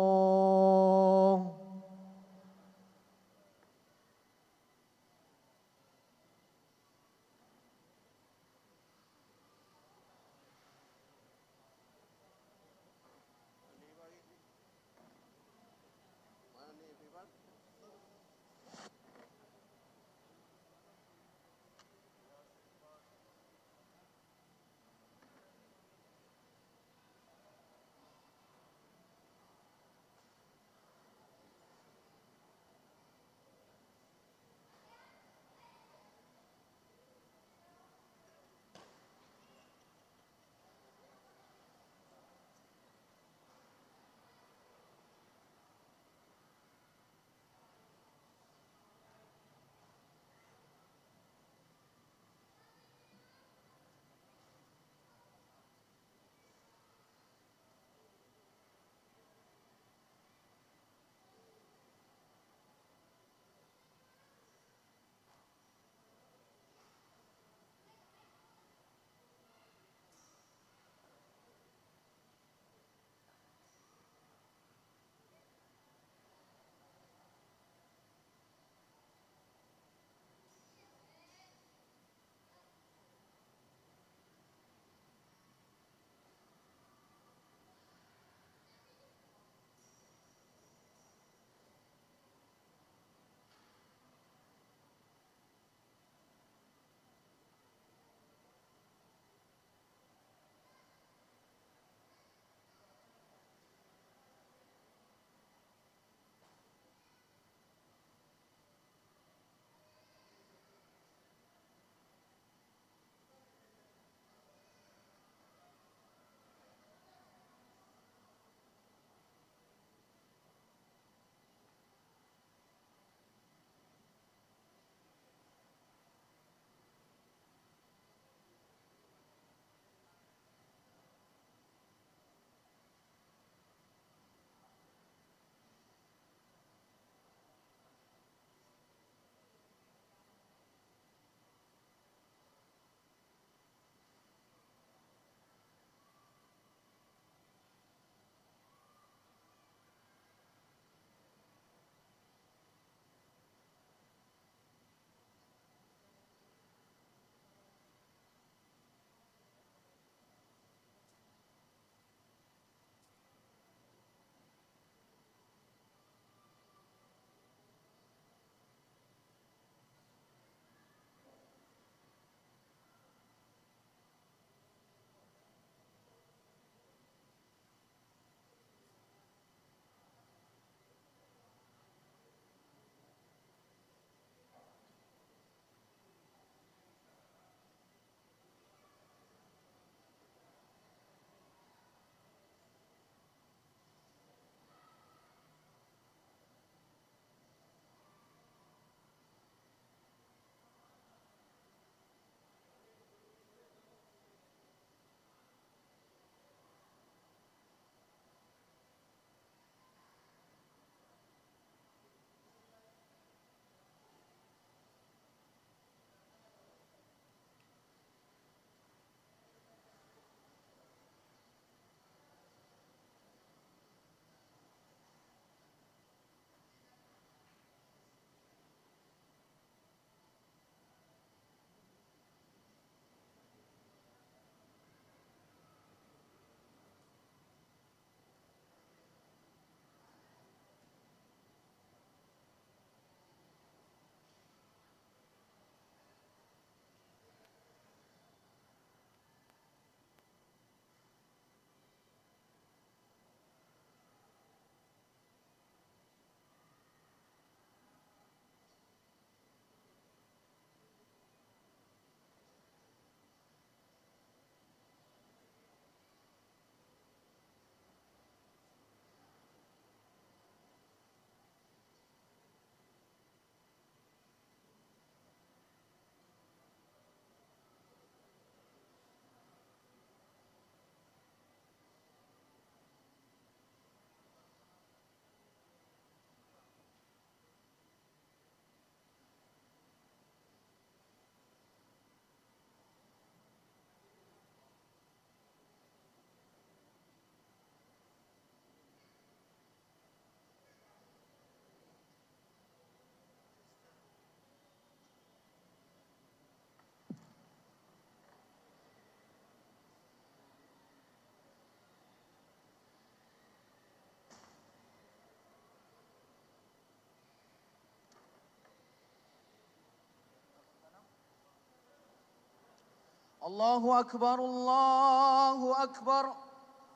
الله أكبر الله أكبر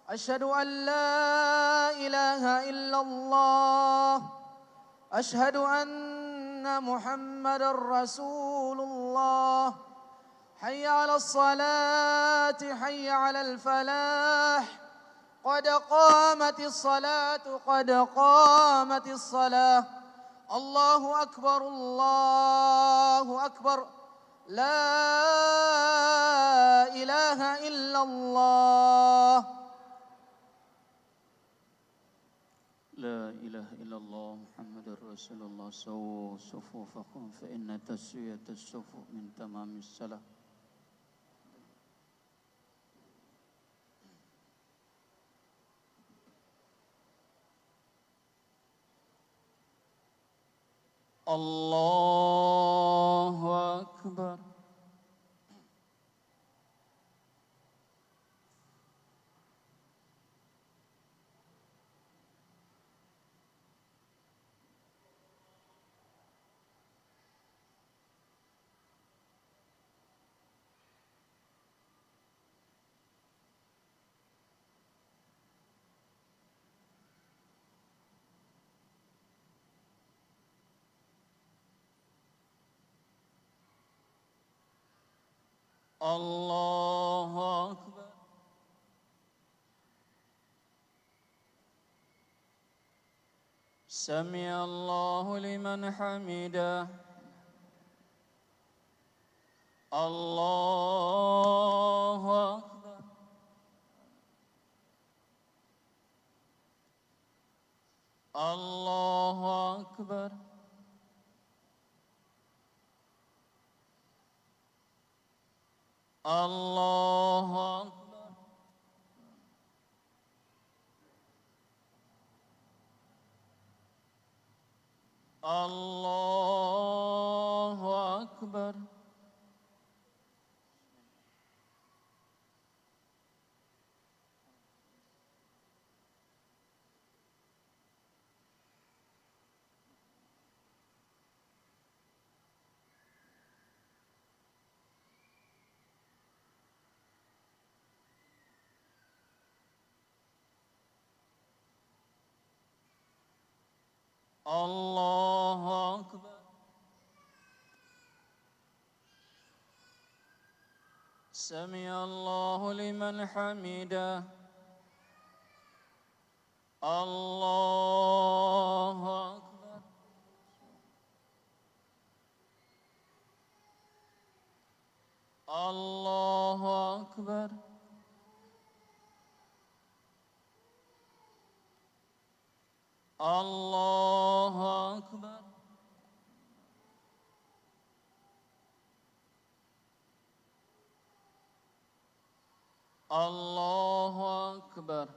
أشهد أن لا إله إلا الله أشهد أن محمد رسول الله حي على الصلاة حي على الفلاح قد قامت الصلاة قد قامت الصلاة الله أكبر الله أكبر لا إله إلا الله لا إله إلا الله محمد رسول الله سووا صفوفكم فإن تسوية الصفوف من تمام الصلاة الله أكبر الله أكبر سمع الله لمن حمده الله أكبر الله أكبر الله أكبر الله أكبر الله أكبر سمع الله لمن حمده الله أكبر الله أكبر الله أكبر الله أكبر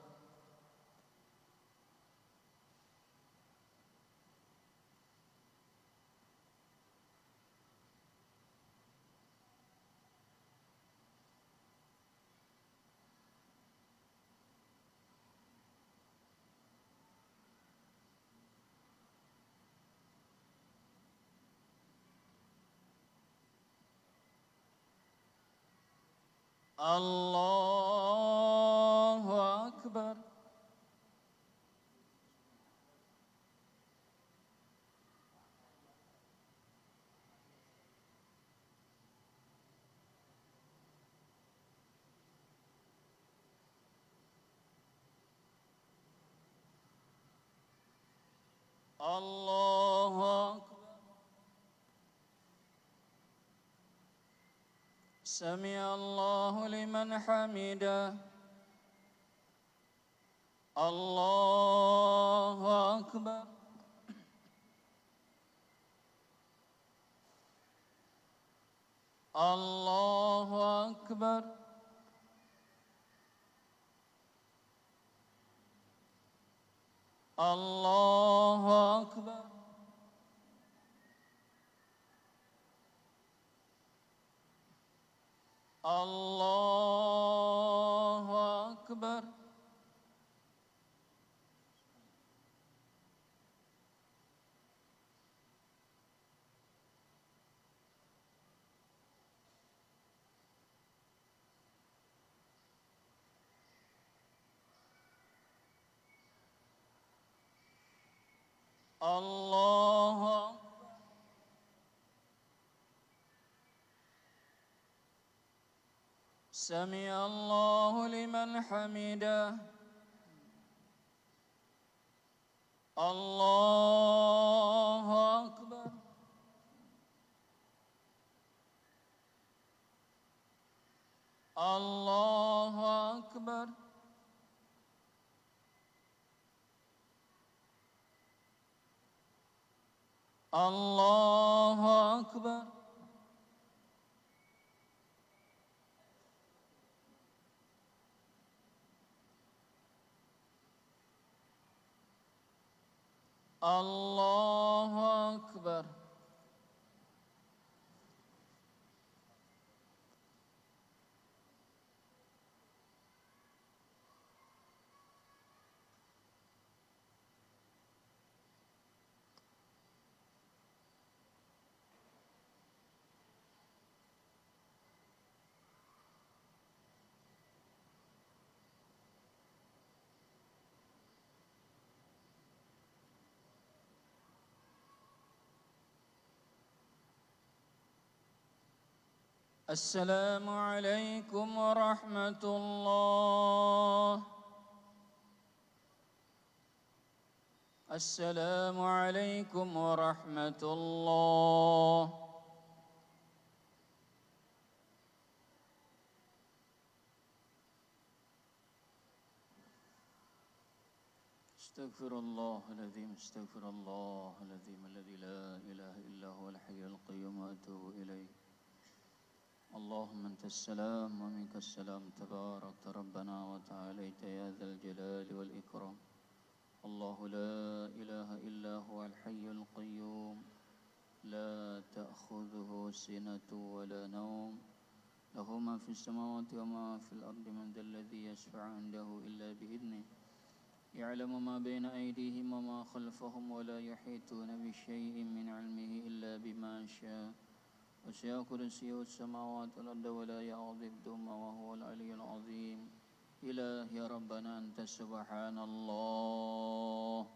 الله أكبر الله أكبر سمع الله لمن حمده الله أكبر الله أكبر الله أكبر الله أكبر الله أكبر. سمع الله لمن حمده. الله أكبر. الله أكبر. الله أكبر. الله أكبر. السلام عليكم ورحمة الله. السلام عليكم ورحمة الله. استغفر الله العظيم. استغفر الله العظيم الذي لا إله إلا هو الحي القيوم وأتوب إليه. اللهم أنت السلام ومنك السلام تبارك ربنا وتعاليت يا ذا الجلال والإكرام. الله لا إله إلا هو الحي القيوم لا تأخذه سنة ولا نوم له ما في السماوات وما في الأرض من ذا الذي يشفع عنده إلا بإذنه يعلم ما بين أيديهم وما خلفهم ولا يحيطون بشيء من علمه إلا بما شاء وسع كرسيه السماوات والأرض ولا يعوض حفظهما وهو العلي العظيم. إلهي ربنا أنت سبحان الله